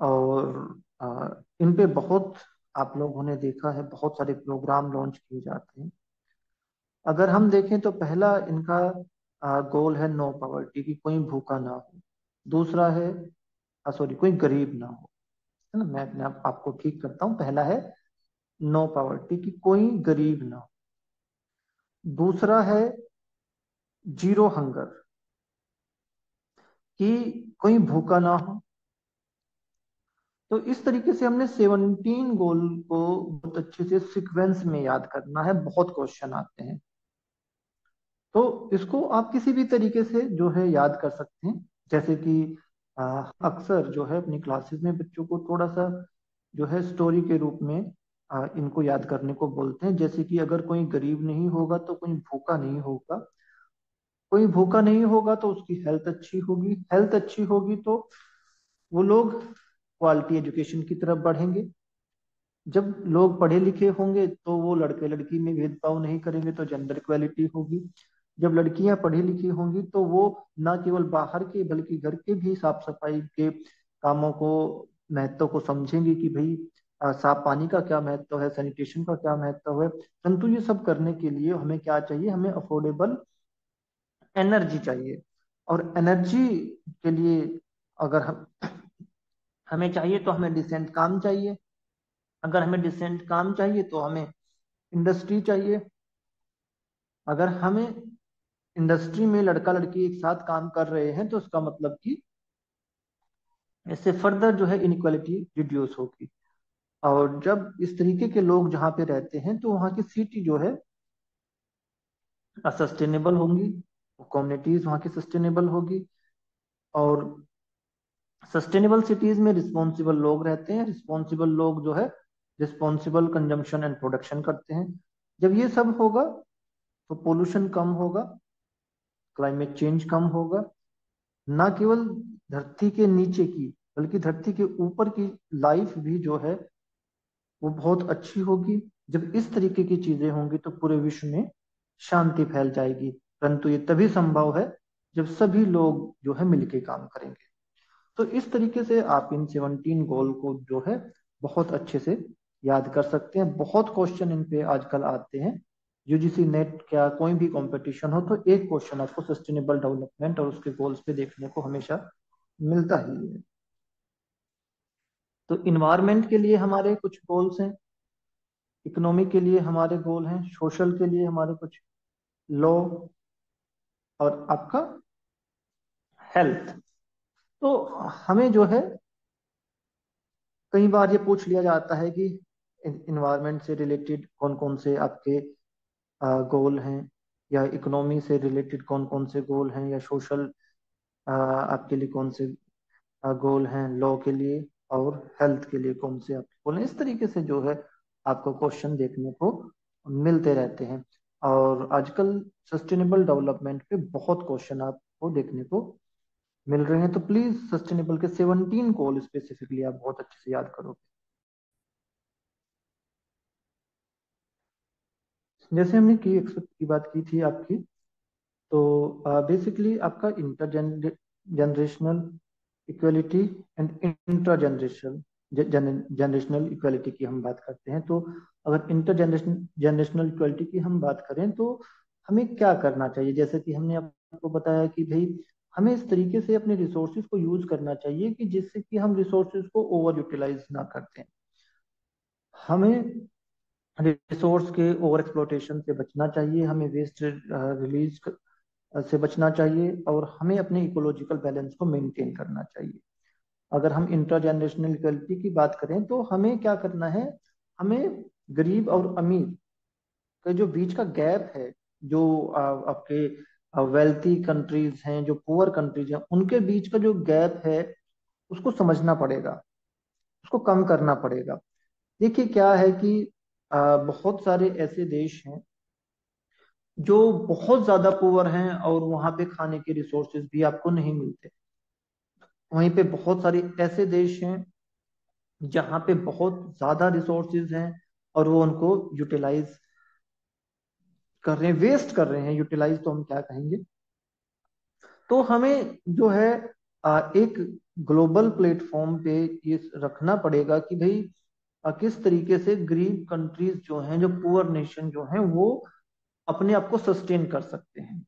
और इन पे बहुत आप लोगों ने देखा है बहुत सारे प्रोग्राम लॉन्च किए जाते हैं। अगर हम देखें तो पहला इनका गोल है नो पॉवर्टी, कि कोई भूखा ना हो। दूसरा है सॉरी, कोई गरीब ना हो, है ना। मैं अपने आपको ठीक करता हूँ। पहला है नो पॉवर्टी, कि कोई गरीब ना हो। दूसरा है जीरो हंगर, कि कोई भूखा ना हो। तो इस तरीके से हमने 17 गोल को बहुत अच्छे से सीक्वेंस में याद करना है। बहुत क्वेश्चन आते हैं, तो इसको आप किसी भी तरीके से जो है याद कर सकते हैं। जैसे कि अक्सर जो है अपनी क्लासेस में बच्चों को थोड़ा सा जो है स्टोरी के रूप में इनको याद करने को बोलते हैं। जैसे कि अगर कोई गरीब नहीं होगा तो कोई भूखा नहीं होगा, कोई भूखा नहीं होगा तो उसकी हेल्थ अच्छी होगी, हेल्थ अच्छी होगी तो वो लोग क्वालिटी एजुकेशन की तरफ बढ़ेंगे। जब लोग पढ़े लिखे होंगे तो वो लड़के लड़की में भेदभाव नहीं करेंगे, तो जेंडर इक्वालिटी होगी। जब लड़कियां पढ़ी लिखी होंगी तो वो ना केवल बाहर के बल्कि घर के भी साफ सफाई के कामों को, महत्व को समझेंगी कि भाई साफ पानी का क्या महत्व है, सैनिटेशन का क्या महत्व है। परंतु ये सब करने के लिए हमें क्या चाहिए, हमें अफोर्डेबल एनर्जी चाहिए। और एनर्जी के लिए अगर हम हमें चाहिए तो हमें डिसेंट काम चाहिए। अगर हमें डिसेंट काम चाहिए तो हमें इंडस्ट्री चाहिए। अगर हमें इंडस्ट्री में लड़का लड़की एक साथ काम कर रहे हैं तो उसका मतलब कि इससे फर्दर जो है इनइक्वालिटी रिड्यूस होगी। और जब इस तरीके के लोग जहाँ पे रहते हैं तो वहाँ की सिटी जो है सस्टेनेबल होंगी, कम्युनिटीज वहाँ की सस्टेनेबल होगी। और सस्टेनेबल सिटीज में रिस्पॉन्सिबल लोग रहते हैं, रिस्पॉन्सिबल लोग जो है रिस्पॉन्सिबल कंजम्पशन एंड प्रोडक्शन करते हैं। जब ये सब होगा तो पोल्यूशन कम होगा, क्लाइमेट चेंज कम होगा। ना केवल धरती के नीचे की बल्कि धरती के ऊपर की लाइफ भी जो है वो बहुत अच्छी होगी। जब इस तरीके की चीजें होंगी तो पूरे विश्व में शांति फैल जाएगी। परंतु ये तभी संभव है जब सभी लोग जो है मिलके काम करेंगे। तो इस तरीके से आप इन 17 गोल को जो है बहुत अच्छे से याद कर सकते हैं। बहुत क्वेश्चन इन पे आजकल आते हैं। यूजीसी नेट क्या कोई भी कंपटीशन हो तो एक क्वेश्चन आपको सस्टेनेबल डेवलपमेंट और उसके गोल्स पे देखने को हमेशा मिलता ही है। तो इन्वायरमेंट के लिए हमारे कुछ गोल्स हैं, इकोनॉमी के लिए हमारे गोल हैं, सोशल के लिए हमारे कुछ लॉ, और आपका हेल्थ। तो हमें जो है कई बार ये पूछ लिया जाता है कि इन्वायरमेंट से रिलेटेड कौन कौन से आपके गोल हैं, या इकोनॉमी से रिलेटेड कौन कौन से गोल हैं, या सोशल आपके लिए कौन से गोल हैं, लॉ के लिए और हेल्थ के लिए कौन से आपके गोल हैं। इस तरीके से जो है आपको क्वेश्चन देखने को मिलते रहते हैं। और आजकल सस्टेनेबल डेवलपमेंट पे बहुत क्वेश्चन आपको देखने को मिल रहे हैं। तो प्लीज सस्टेनेबल के 17 गोल स्पेसिफिकली आप बहुत अच्छे से याद करोगे। जैसे हमने की एक्सपेक्ट की बात की थी आपकी, तो बेसिकली आपका inter generational equality and intra generational generational equality की हम बात करते हैं। तो अगर इंटर जनरेशनल इक्वलिटी की हम बात करें तो हमें क्या करना चाहिए। जैसे कि हमने आपको बताया कि भाई हमें इस तरीके से अपने रिसोर्सेज को यूज करना चाहिए कि जिससे कि हम रिसोर्सेज को ओवर यूटिलाइज ना करते हैं। हमें रिसोर्स के ओवर एक्सप्लोटेशन से बचना चाहिए, हमें वेस्ट रिलीज से बचना चाहिए, और हमें अपने इकोलॉजिकल बैलेंस को मेंटेन करना चाहिए। अगर हम इंटर जनरेशनल इक्वलिटी की बात करें तो हमें क्या करना है, हमें गरीब और अमीर के जो बीच का गैप है, जो आपके वेल्थी कंट्रीज हैं, जो पुअर कंट्रीज हैं, उनके बीच का जो गैप है उसको समझना पड़ेगा, उसको कम करना पड़ेगा। देखिए क्या है कि बहुत सारे ऐसे देश हैं जो बहुत ज्यादा पुअर हैं और वहां पे खाने के रिसोर्सेज भी आपको नहीं मिलते। वहीं पे बहुत सारे ऐसे देश हैं जहाँ पे बहुत ज्यादा रिसोर्सेज हैं और वो उनको यूटिलाइज कर रहे हैं, वेस्ट कर रहे हैं। यूटिलाइज तो हम क्या कहेंगे। तो हमें जो है एक ग्लोबल प्लेटफॉर्म पे ये रखना पड़ेगा कि भाई किस तरीके से गरीब कंट्रीज जो हैं, जो पुअर नेशन जो हैं, वो अपने आप को सस्टेन कर सकते हैं।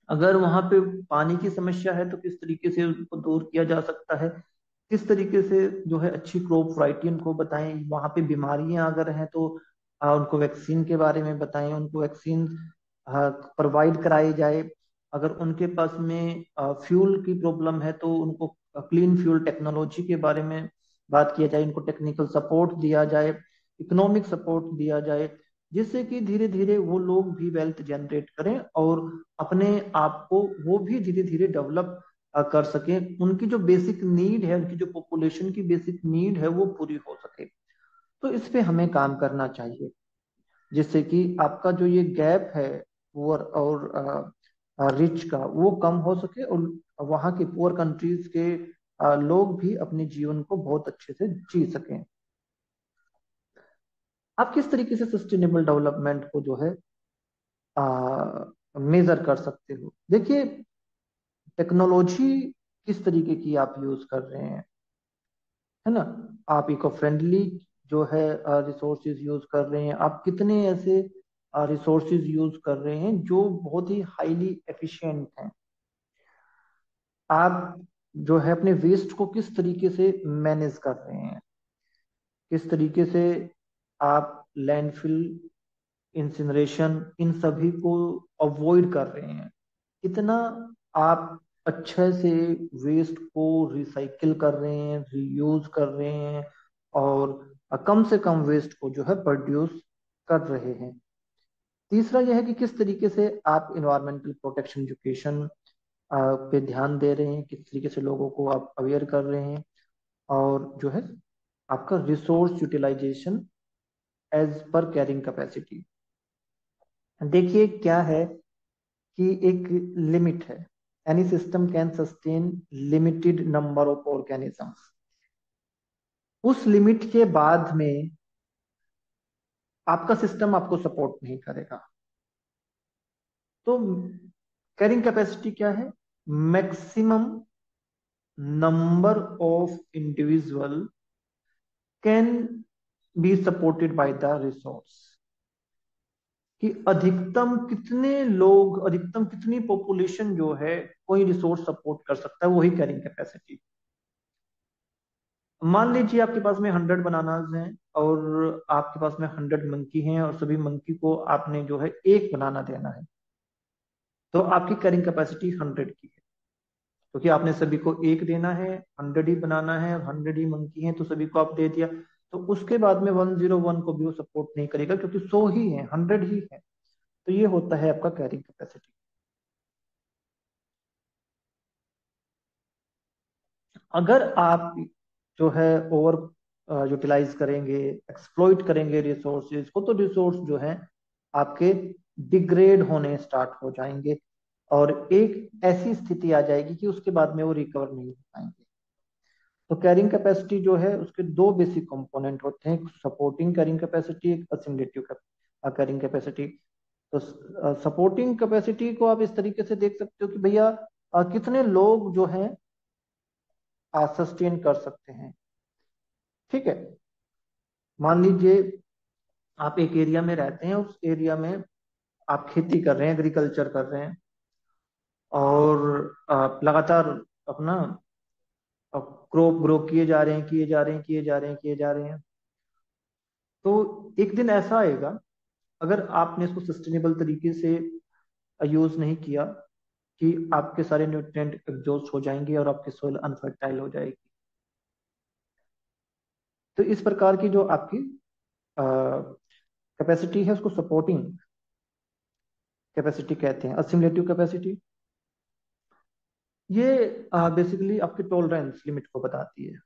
अगर वहां पे पानी की समस्या है तो किस तरीके से उसको दूर किया जा सकता है, किस तरीके से जो है अच्छी क्रॉप वैरायटी उनको बताएं। वहां पे बीमारियां अगर हैं तो उनको वैक्सीन के बारे में बताएं, उनको वैक्सीन प्रोवाइड कराई जाए। अगर उनके पास में फ्यूल की प्रॉब्लम है तो उनको क्लीन फ्यूल टेक्नोलॉजी के बारे में बात किया जाए, उनको टेक्निकल सपोर्ट दिया जाए, इकोनॉमिक सपोर्ट दिया जाए, जिससे कि धीरे धीरे वो लोग भी वेल्थ जनरेट करें और अपने आप को वो भी धीरे धीरे डेवलप कर सकें। उनकी जो बेसिक नीड है, उनकी जो पॉपुलेशन की बेसिक नीड है वो पूरी हो सके। तो इस पे हमें काम करना चाहिए, जिससे कि आपका जो ये गैप है पुअर और रिच का वो कम हो सके, और वहाँ के पुअर कंट्रीज के लोग भी अपने जीवन को बहुत अच्छे से जी सकें। आप किस तरीके से सस्टेनेबल डेवलपमेंट को जो है मेजर कर सकते हो। देखिए टेक्नोलॉजी किस तरीके की आप यूज कर रहे हैं, है ना। आप इको फ्रेंडली जो है रिसोर्सेज यूज कर रहे हैं, आप कितने ऐसे रिसोर्सेज यूज कर रहे हैं जो बहुत ही हाईली एफिशिएंट हैं। आप जो है अपने वेस्ट को किस तरीके से मैनेज कर रहे हैं, किस तरीके से आप लैंडफिल, इंसिनरेशन, इन सभी को अवॉइड कर रहे हैं, कितना आप अच्छे से वेस्ट को रिसाइकिल कर रहे हैं, रीयूज कर रहे हैं, और कम से कम वेस्ट को जो है प्रोड्यूस कर रहे हैं। तीसरा यह है कि किस तरीके से आप इन्वायरमेंटल प्रोटेक्शन एजुकेशन पे ध्यान दे रहे हैं, किस तरीके से लोगों को आप अवेयर कर रहे हैं, और जो है आपका resource utilization as per carrying capacity. देखिए क्या है कि एक लिमिट है। Any system can sustain limited number of organisms. उस लिमिट के बाद में आपका सिस्टम आपको सपोर्ट नहीं करेगा। तो कैरिंग कैपेसिटी क्या है? Maximum number of individual can be supported by the resource. कि अधिकतम कितने लोग, अधिकतम कितनी पॉपुलेशन जो है कोई रिसोर्स सपोर्ट कर सकता है, वही कैरिंग कैपेसिटी। मान लीजिए आपके पास में 100 बनानाज हैं, और आपके पास में 100 मंकी हैं, और सभी मंकी को आपने जो है एक बनाना देना है, तो आपकी कैरिंग कैपेसिटी 100 की है, क्योंकि आपने सभी को एक देना है, 100 ही बनाना है, और 100 ही मंकी हैं, तो सभी को आप दे दिया। तो उसके बाद में 101 को भी वो सपोर्ट नहीं करेगा, क्योंकि 100 ही है, 100 ही है। तो ये होता है आपका कैरिंग कैपेसिटी। अगर आप जो है ओवर यूटिलाइज करेंगे, एक्सप्लॉइट करेंगे रिसोर्सेज को, तो रिसोर्स जो है आपके डिग्रेड होने स्टार्ट हो जाएंगे, और एक ऐसी स्थिति आ जाएगी कि उसके बाद में वो रिकवर नहीं हो पाएंगे। तो कैरिंग कैपेसिटी जो है उसके दो बेसिक कंपोनेंट होते हैं, एक सपोर्टिंग कैरिंग कैपेसिटी, एक असिमिलेटिव कैरिंग कैपेसिटी। तो सपोर्टिंग कैपेसिटी को आप इस तरीके से देख सकते हो कि भैया कितने लोग जो हैं सस्टेन कर सकते हैं। ठीक है। मान लीजिए आप एक एरिया में रहते हैं, उस एरिया में आप खेती कर रहे हैं, एग्रीकल्चर कर रहे हैं, और आप लगातार अपना क्रॉप ग्रो किए जा रहे हैं, किए जा रहे हैं, किए जा रहे हैं, किए जा रहे हैं। तो एक दिन ऐसा आएगा, अगर आपने इसको सस्टेनेबल तरीके से यूज नहीं किया, कि आपके सारे न्यूट्रिएंट एग्जॉस्ट हो जाएंगे और आपकी सोइल अनफर्टाइल हो जाएगी। तो इस प्रकार की जो आपकी कैपेसिटी है उसको सपोर्टिंग कैपेसिटी कहते हैं। असिमिलेटिव कैपेसिटी ये बेसिकली आपकी टॉलरेंस लिमिट को बताती है।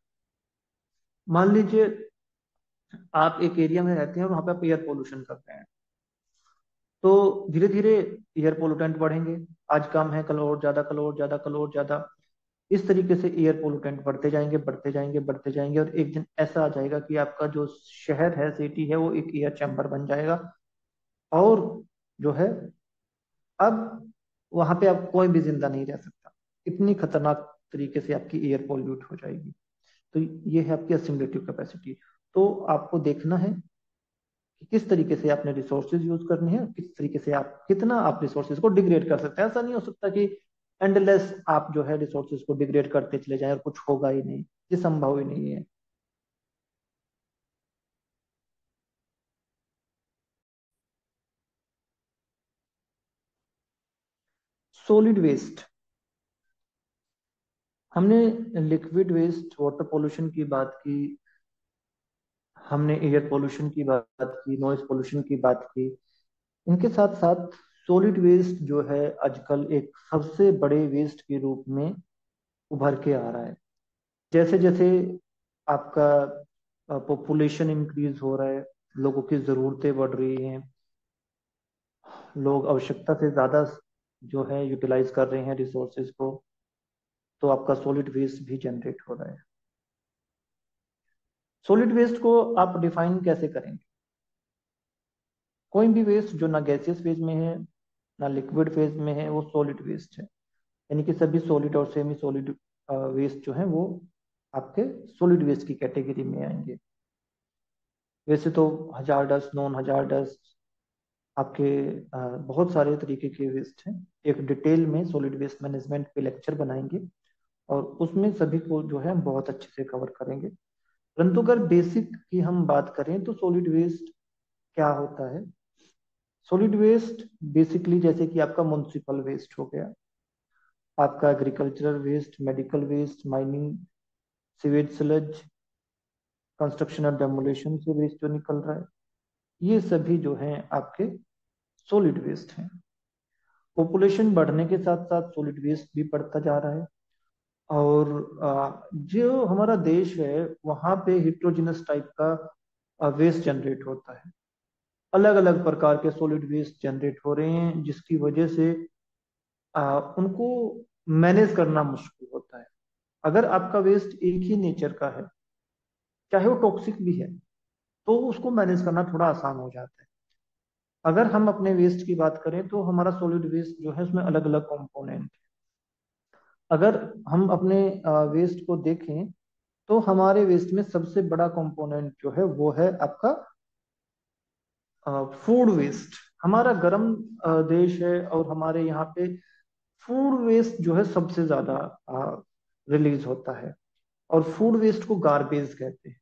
मान लीजिए आप एक एरिया में रहते हैं और वहां पे आप एयर पोल्यूशन कर रहे हैं, तो धीरे धीरे एयर पोल्यूटेंट बढ़ेंगे। आज कम है, कल और ज्यादा, कल और ज्यादा, कल और ज्यादा। इस तरीके से एयर पोल्यूटेंट बढ़ते जाएंगे, बढ़ते जाएंगे, बढ़ते जाएंगे, और एक दिन ऐसा आ जाएगा कि आपका जो शहर है, सिटी है, वो एक एयर चैम्बर बन जाएगा। और जो है अब वहां पे अब कोई भी जिंदा नहीं रह सकता, इतनी खतरनाक तरीके से आपकी एयर पोल्यूट हो जाएगी। तो ये है आपकी असिमिलेटिव कैपेसिटी। तो आपको देखना है कि किस तरीके से आपने रिसोर्सेज यूज करने हैं, किस तरीके से आप कितना आप रिसोर्सेज को डिग्रेड कर सकते हैं। ऐसा नहीं हो सकता कि एंडलेस आप जो है रिसोर्सेज को डिग्रेड करते चले जाएं और कुछ होगा ही नहीं। ये संभव ही नहीं है। सॉलिड वेस्ट, हमने लिक्विड वेस्ट, वाटर पोल्यूशन की बात की, हमने एयर पोल्यूशन की बात की, नॉइज पोल्यूशन की बात की। इनके साथ साथ सॉलिड वेस्ट जो है आजकल एक सबसे बड़े वेस्ट के रूप में उभर के आ रहा है। जैसे जैसे आपका पॉपुलेशन इंक्रीज हो रहा है, लोगों की जरूरतें बढ़ रही हैं, लोग आवश्यकता से ज्यादा जो है यूटिलाइज कर रहे हैं रिसोर्सेज को, तो आपका सॉलिड वेस्ट भी जनरेट हो रहा है। सॉलिड वेस्ट को आप डिफाइन कैसे करेंगे? कोई भी वेस्ट जो ना गैसियस फेज में है, ना लिक्विड फेज में है, वो सॉलिड वेस्ट है। यानी कि सभी सॉलिड और सेमी सॉलिड वेस्ट जो है वो आपके सॉलिड वेस्ट की कैटेगरी में आएंगे। वैसे तो हजारडस, नॉन हजारडस, आपके बहुत सारे तरीके के वेस्ट हैं। एक डिटेल में सॉलिड वेस्ट मैनेजमेंट पे लेक्चर बनाएंगे, और उसमें सभी को जो है हम बहुत अच्छे से कवर करेंगे। परंतु अगर बेसिक की हम बात करें तो सॉलिड वेस्ट क्या होता है? सॉलिड वेस्ट बेसिकली जैसे कि आपका म्युनिसिपल वेस्ट हो गया, आपका agricultural waste, medical waste, mining, sewage sludge, construction और डेमोलेशन से वेस्ट जो निकल रहा है, ये सभी जो है आपके सॉलिड वेस्ट हैं। पॉपुलेशन बढ़ने के साथ साथ सॉलिड वेस्ट भी बढ़ता जा रहा है। और जो हमारा देश है वहां पे हिट्रोजिनस टाइप का वेस्ट जनरेट होता है। अलग अलग प्रकार के सॉलिड वेस्ट जनरेट हो रहे हैं, जिसकी वजह से उनको मैनेज करना मुश्किल होता है। अगर आपका वेस्ट एक ही नेचर का है, चाहे वो टॉक्सिक भी है, तो उसको मैनेज करना थोड़ा आसान हो जाता है। अगर हम अपने वेस्ट की बात करें तो हमारा सॉलिड वेस्ट जो है उसमें अलग अलग कंपोनेंट। अगर हम अपने वेस्ट को देखें तो हमारे वेस्ट में सबसे बड़ा कंपोनेंट जो है वो है आपका फूड वेस्ट। हमारा गर्म देश है और हमारे यहाँ पे फूड वेस्ट जो है सबसे ज्यादा रिलीज होता है, और फूड वेस्ट को गार्बेज कहते हैं।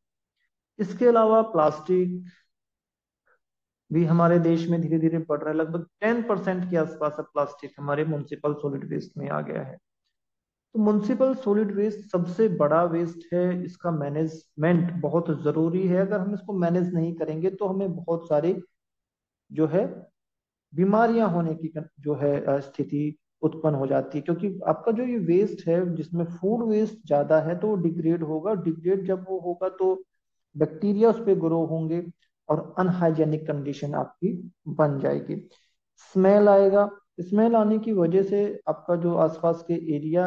इसके अलावा प्लास्टिक भी हमारे देश में धीरे धीरे बढ़ रहा है। लगभग 10% के आसपास अब प्लास्टिक हमारे म्युनिसिपल सॉलिड वेस्ट में आ गया है। तो म्युनिसिपल सॉलिड वेस्ट सबसे बड़ा वेस्ट है, इसका मैनेजमेंट बहुत जरूरी है। अगर हम इसको मैनेज नहीं करेंगे तो हमें बहुत सारी जो है बीमारियां होने की जो है स्थिति उत्पन्न हो जाती है। क्योंकि आपका जो ये वेस्ट है जिसमें फूड वेस्ट ज्यादा है तो वो डिग्रेड होगा, डिग्रेड जब वो होगा तो बैक्टीरिया उस पर ग्रो होंगे और अनहाइजेनिक कंडीशन आपकी बन जाएगी। स्मेल आएगा। स्मेल आने की वजह से आपका जो आसपास के एरिया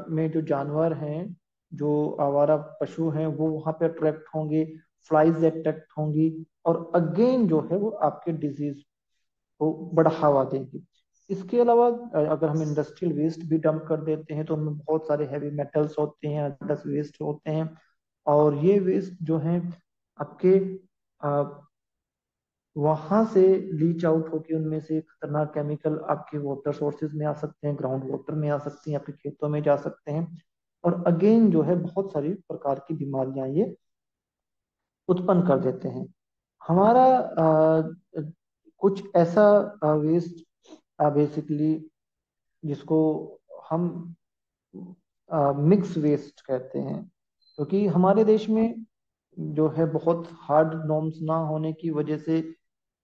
में जो जानवर हैं, जो आवारा पशु हैं, वो वहां पे अट्रैक्ट होंगे, फ्लाइज अट्रैक्ट होंगी, और अगेन जो है वो आपके डिजीज को बढ़ावा देंगी। इसके अलावा अगर हम इंडस्ट्रियल वेस्ट भी डंप कर देते हैं तो उनमें बहुत सारे हैवी मेटल्स होते हैं, अदरक वेस्ट होते हैं, और ये वेस्ट जो है आपके वहां से लीच आउट होकर उनमें से खतरनाक केमिकल आपके वाटर सोर्सेज में आ सकते हैं, ग्राउंड वाटर में आ सकते हैं, आपके खेतों में जा सकते हैं, और अगेन जो है बहुत सारी प्रकार की बीमारियां ये उत्पन्न कर देते हैं। हमारा कुछ ऐसा वेस्ट बेसिकली जिसको हम मिक्स वेस्ट कहते हैं, क्योंकि हमारे देश में जो है बहुत हार्ड नॉर्म्स ना होने की वजह से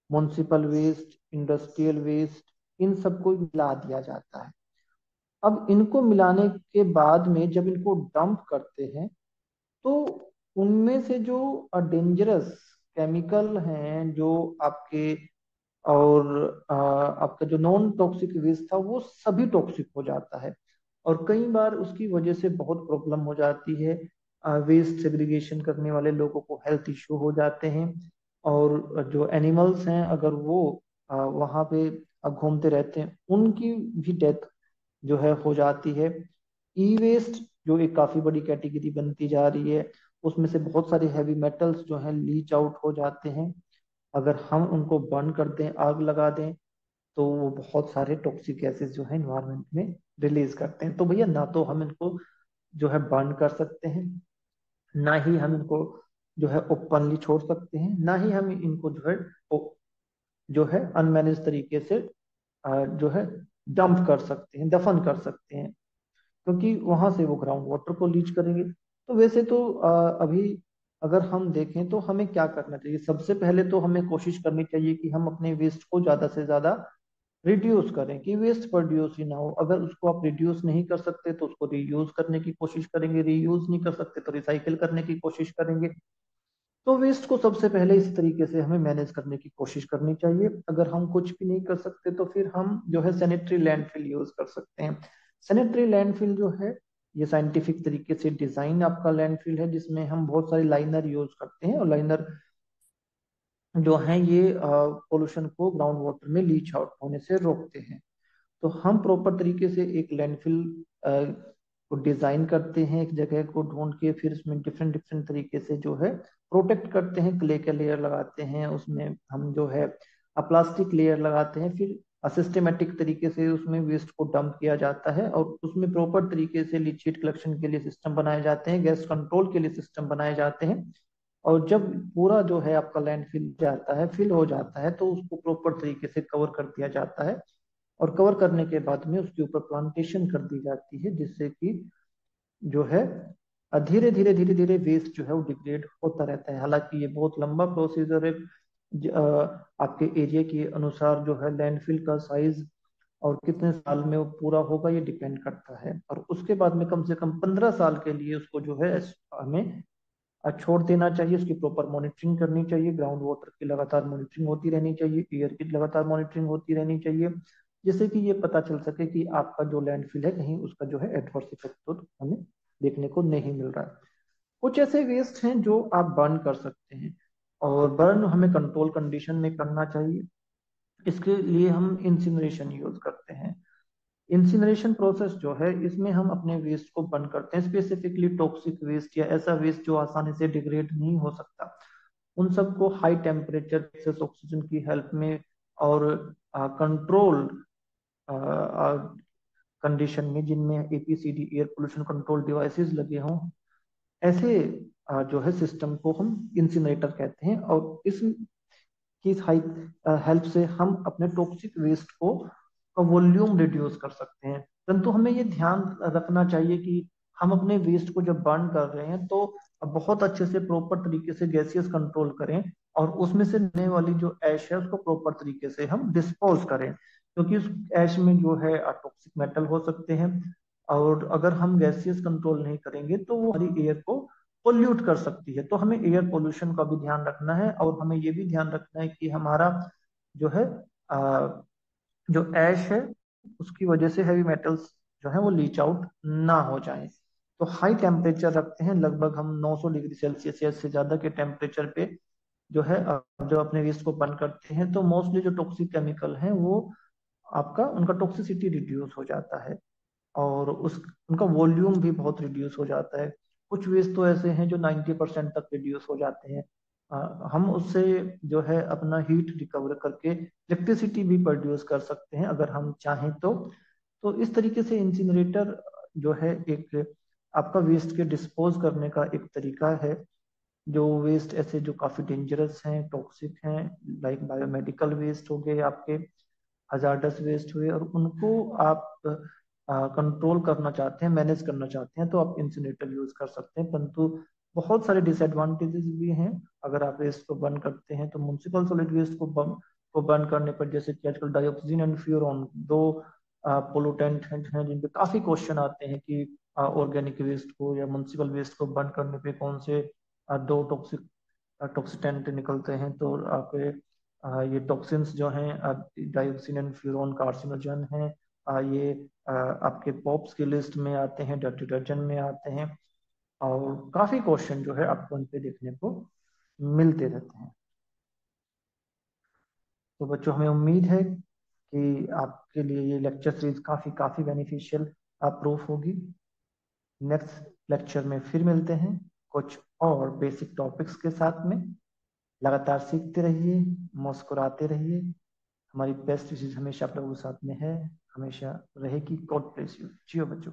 म्युनिसिपल वेस्ट, इंडस्ट्रियल वेस्ट, इन सबको मिला दिया जाता है। अब इनको मिलाने के बाद में जब इनको डंप करते हैं तो उनमें से जो डेंजरस केमिकल हैं जो आपके, और आपका जो नॉन टॉक्सिक वेस्ट था वो सभी टॉक्सिक हो जाता है। और कई बार उसकी वजह से बहुत प्रॉब्लम हो जाती है। वेस्ट सेग्रीगेशन करने वाले लोगों को हेल्थ इश्यू हो जाते हैं, और जो एनिमल्स हैं अगर वो वहां पे घूमते रहते हैं उनकी भी डेथ जो है हो जाती है। ई वेस्ट जो एक काफी बड़ी कैटेगरी बनती जा रही है, उसमें से बहुत सारे हैवी मेटल्स जो हैं लीच आउट हो जाते हैं। अगर हम उनको बर्न कर दें, आग लगा दें, तो वो बहुत सारे टॉक्सिक गैसेस जो है इन्वायरमेंट में रिलीज करते हैं। तो भैया ना तो हम इनको जो है बर्न कर सकते हैं, ना ही हम इनको जो है ओपनली छोड़ सकते हैं, ना ही हम इनको जो है अनमैनेज तरीके से जो है डंप कर सकते हैं, दफन कर सकते हैं, क्योंकि वहां से वो ग्राउंड वाटर को लीच करेंगे। तो वैसे तो अभी अगर हम देखें तो हमें क्या करना चाहिए? सबसे पहले तो हमें कोशिश करनी चाहिए कि हम अपने वेस्ट को ज्यादा से ज्यादा रिड्यूस करें, कि वेस्ट प्रोड्यूस ही ना हो। अगर उसको आप रिड्यूस नहीं कर सकते तो उसको रीयूज करने की कोशिश करेंगे, रीयूज नहीं कर सकते तो रिसाइकिल करने की कोशिश करेंगे। तो वेस्ट को सबसे पहले इस तरीके से हमें मैनेज करने की कोशिश करनी चाहिए। अगर हम कुछ भी नहीं कर सकते तो फिर हम जो है सैनिटरी लैंडफिल यूज कर सकते हैं। सैनिटरी लैंडफिल जो है ये साइंटिफिक तरीके से डिजाइन आपका लैंडफिल है, जिसमें हम बहुत सारे लाइनर यूज करते हैं, और लाइनर जो है ये पोल्यूशन को ग्राउंड वाटर में लीच आउट होने से रोकते हैं। तो हम प्रॉपर तरीके से एक लैंडफिल को डिजाइन करते हैं, एक जगह को ढूंढ के, फिर उसमें डिफरेंट डिफरेंट तरीके से जो है प्रोटेक्ट करते हैं। क्ले का लेयर लगाते हैं, उसमें हम जो है प्लास्टिक लेयर लगाते हैं, फिर सिस्टमेटिक तरीके से उसमें वेस्ट को डंप किया जाता है, और उसमें प्रॉपर तरीके से लीचिएट कलेक्शन के लिए सिस्टम बनाए जाते हैं, गैस कंट्रोल के लिए सिस्टम बनाए जाते हैं। और जब पूरा जो है आपका लैंड फिल जाता है, फिल हो जाता है, तो उसको प्रॉपर तरीके से कवर कर दिया जाता है, और कवर करने के बाद में उसके ऊपर प्लांटेशन कर दी जाती है, जिससे कि जो है धीरे धीरे धीरे धीरे वेस्ट जो है वो डिग्रेड होता रहता है। हालांकि ये बहुत लंबा प्रोसीजर है। आपके एरिया के अनुसार जो है लैंडफिल का साइज और कितने साल में वो पूरा होगा ये डिपेंड करता है। और उसके बाद में कम से कम 15 साल के लिए उसको जो है हमें छोड़ देना चाहिए। उसकी प्रॉपर मॉनिटरिंग करनी चाहिए, ग्राउंड वाटर की लगातार मॉनिटरिंग होती रहनी चाहिए, एयर की लगातार मॉनिटरिंग होती रहनी चाहिए, जिससे कि ये पता चल सके कि आपका जो लैंडफिल है कहीं उसका जो है एडवर्स इफेक्ट तो हमें देखने को नहीं मिल रहा है। कुछ ऐसे वेस्ट हैं जो आप बर्न कर सकते हैं, और बर्न हमें कंट्रोल कंडीशन में करना चाहिए। इसके लिए हम इंसिनरेशन यूज करते हैं। इंसिनरेशन प्रोसेस जो है इसमें हम अपने वेस्ट को बर्न करते हैं, स्पेसिफिकली टॉक्सिक वेस्ट या ऐसा वेस्ट जो आसानी से डिग्रेड नहीं हो सकता, उन सबको हाई टेम्परेचर एक्सेस ऑक्सीजन की हेल्प में और कंट्रोल कंडीशन में, जिनमें APCD air pollution control devices लगे हों, ऐसे जो है सिस्टम को हम इंसिनरेटर कहते हैं। और इस की हेल्प से हम अपने टॉक्सिक वेस्ट को का वॉल्यूम रिड्यूस कर सकते हैं। परंतु हमें ये ध्यान रखना चाहिए कि हम अपने वेस्ट को जब बर्न कर रहे हैं तो बहुत अच्छे से प्रॉपर तरीके से गैसियस कंट्रोल करें, और उसमें से निकलने वाली जो ऐश है उसको प्रॉपर तरीके से हम डिस्पोज करें, क्योंकि उस ऐश में जो है टॉक्सिक मेटल हो सकते हैं। और अगर हम गैसियस कंट्रोल नहीं करेंगे तो वो हमारी एयर को पोल्यूट कर सकती है। तो हमें एयर पोल्यूशन का भी ध्यान रखना है, और हमें ये भी ध्यान रखना है कि हमारा जो है जो ऐश है उसकी वजह से हैवी मेटल्स जो है वो लीच आउट ना हो जाए। तो हाई टेम्परेचर रखते हैं, लगभग हम 900 डिग्री सेल्सियस या इससे ज्यादा के टेम्परेचर पे जो है जब अपने वेस्ट को बर्न करते हैं तो मोस्टली जो टॉक्सिक केमिकल हैं वो आपका उनका टॉक्सिसिटी रिड्यूस हो जाता है, और उस उनका वॉल्यूम भी बहुत रिड्यूस हो जाता है। कुछ वेस्ट तो ऐसे हैं जो 90% तक रिड्यूस हो जाते हैं। हम उससे जो है अपना हीट रिकवर करके इलेक्ट्रिसिटी भी प्रोड्यूस कर सकते हैं अगर हम चाहें तो इस तरीके से इंसिनरेटर जो है एक आपका वेस्ट के डिस्पोज करने का एक तरीका है। जो वेस्ट ऐसे जो काफी डेंजरस हैं, टॉक्सिक हैं, लाइक बायोमेडिकल वेस्ट हो गए आपके, हजार्डस वेस्ट हुए, और उनको आप कंट्रोल करना चाहते हैं, मैनेज करना चाहते हैं, तो आप इंसिनेटर यूज कर सकते हैं। परंतु बहुत सारे डिसएडवांटेजेस भी हैं। अगर आप वेस्ट को बर्न करते हैं तो म्युनिसिपल सॉलिड वेस्ट को बर्न करने पर, जैसे कि आजकल डाइऑक्सिन एंड फ्यूरॉन दो पोलूटेंट हैं जिन पे काफी क्वेश्चन आते हैं कि ऑर्गेनिक वेस्ट को या म्युनिसिपल वेस्ट को बर्न करने पे कौन से दो टॉक्सिटेंट निकलते हैं। तो आप ये टॉक्सिन्स जो हैं डाइऑक्सिन एंड फ्यूरॉन कार्सिनोजन हैं। ये आपके पॉप्स की लिस्ट में आते हैं, डिटर्जेंट में आते हैं, और काफी क्वेश्चन जो है आपको उन पे देखने को मिलते रहते हैं। तो बच्चों, हमें उम्मीद है कि आपके लिए ये लेक्चर सीरीज काफी काफी बेनिफिशियल प्रूफ होगी। नेक्स्ट लेक्चर में फिर मिलते हैं कुछ और बेसिक टॉपिक्स के साथ में। लगातार सीखते रहिए, मुस्कुराते रहिए। हमारी बेस्ट विशेष हमेशा आप लोगों के साथ में है, हमेशा रहेगी। God bless you. जियो बच्चों।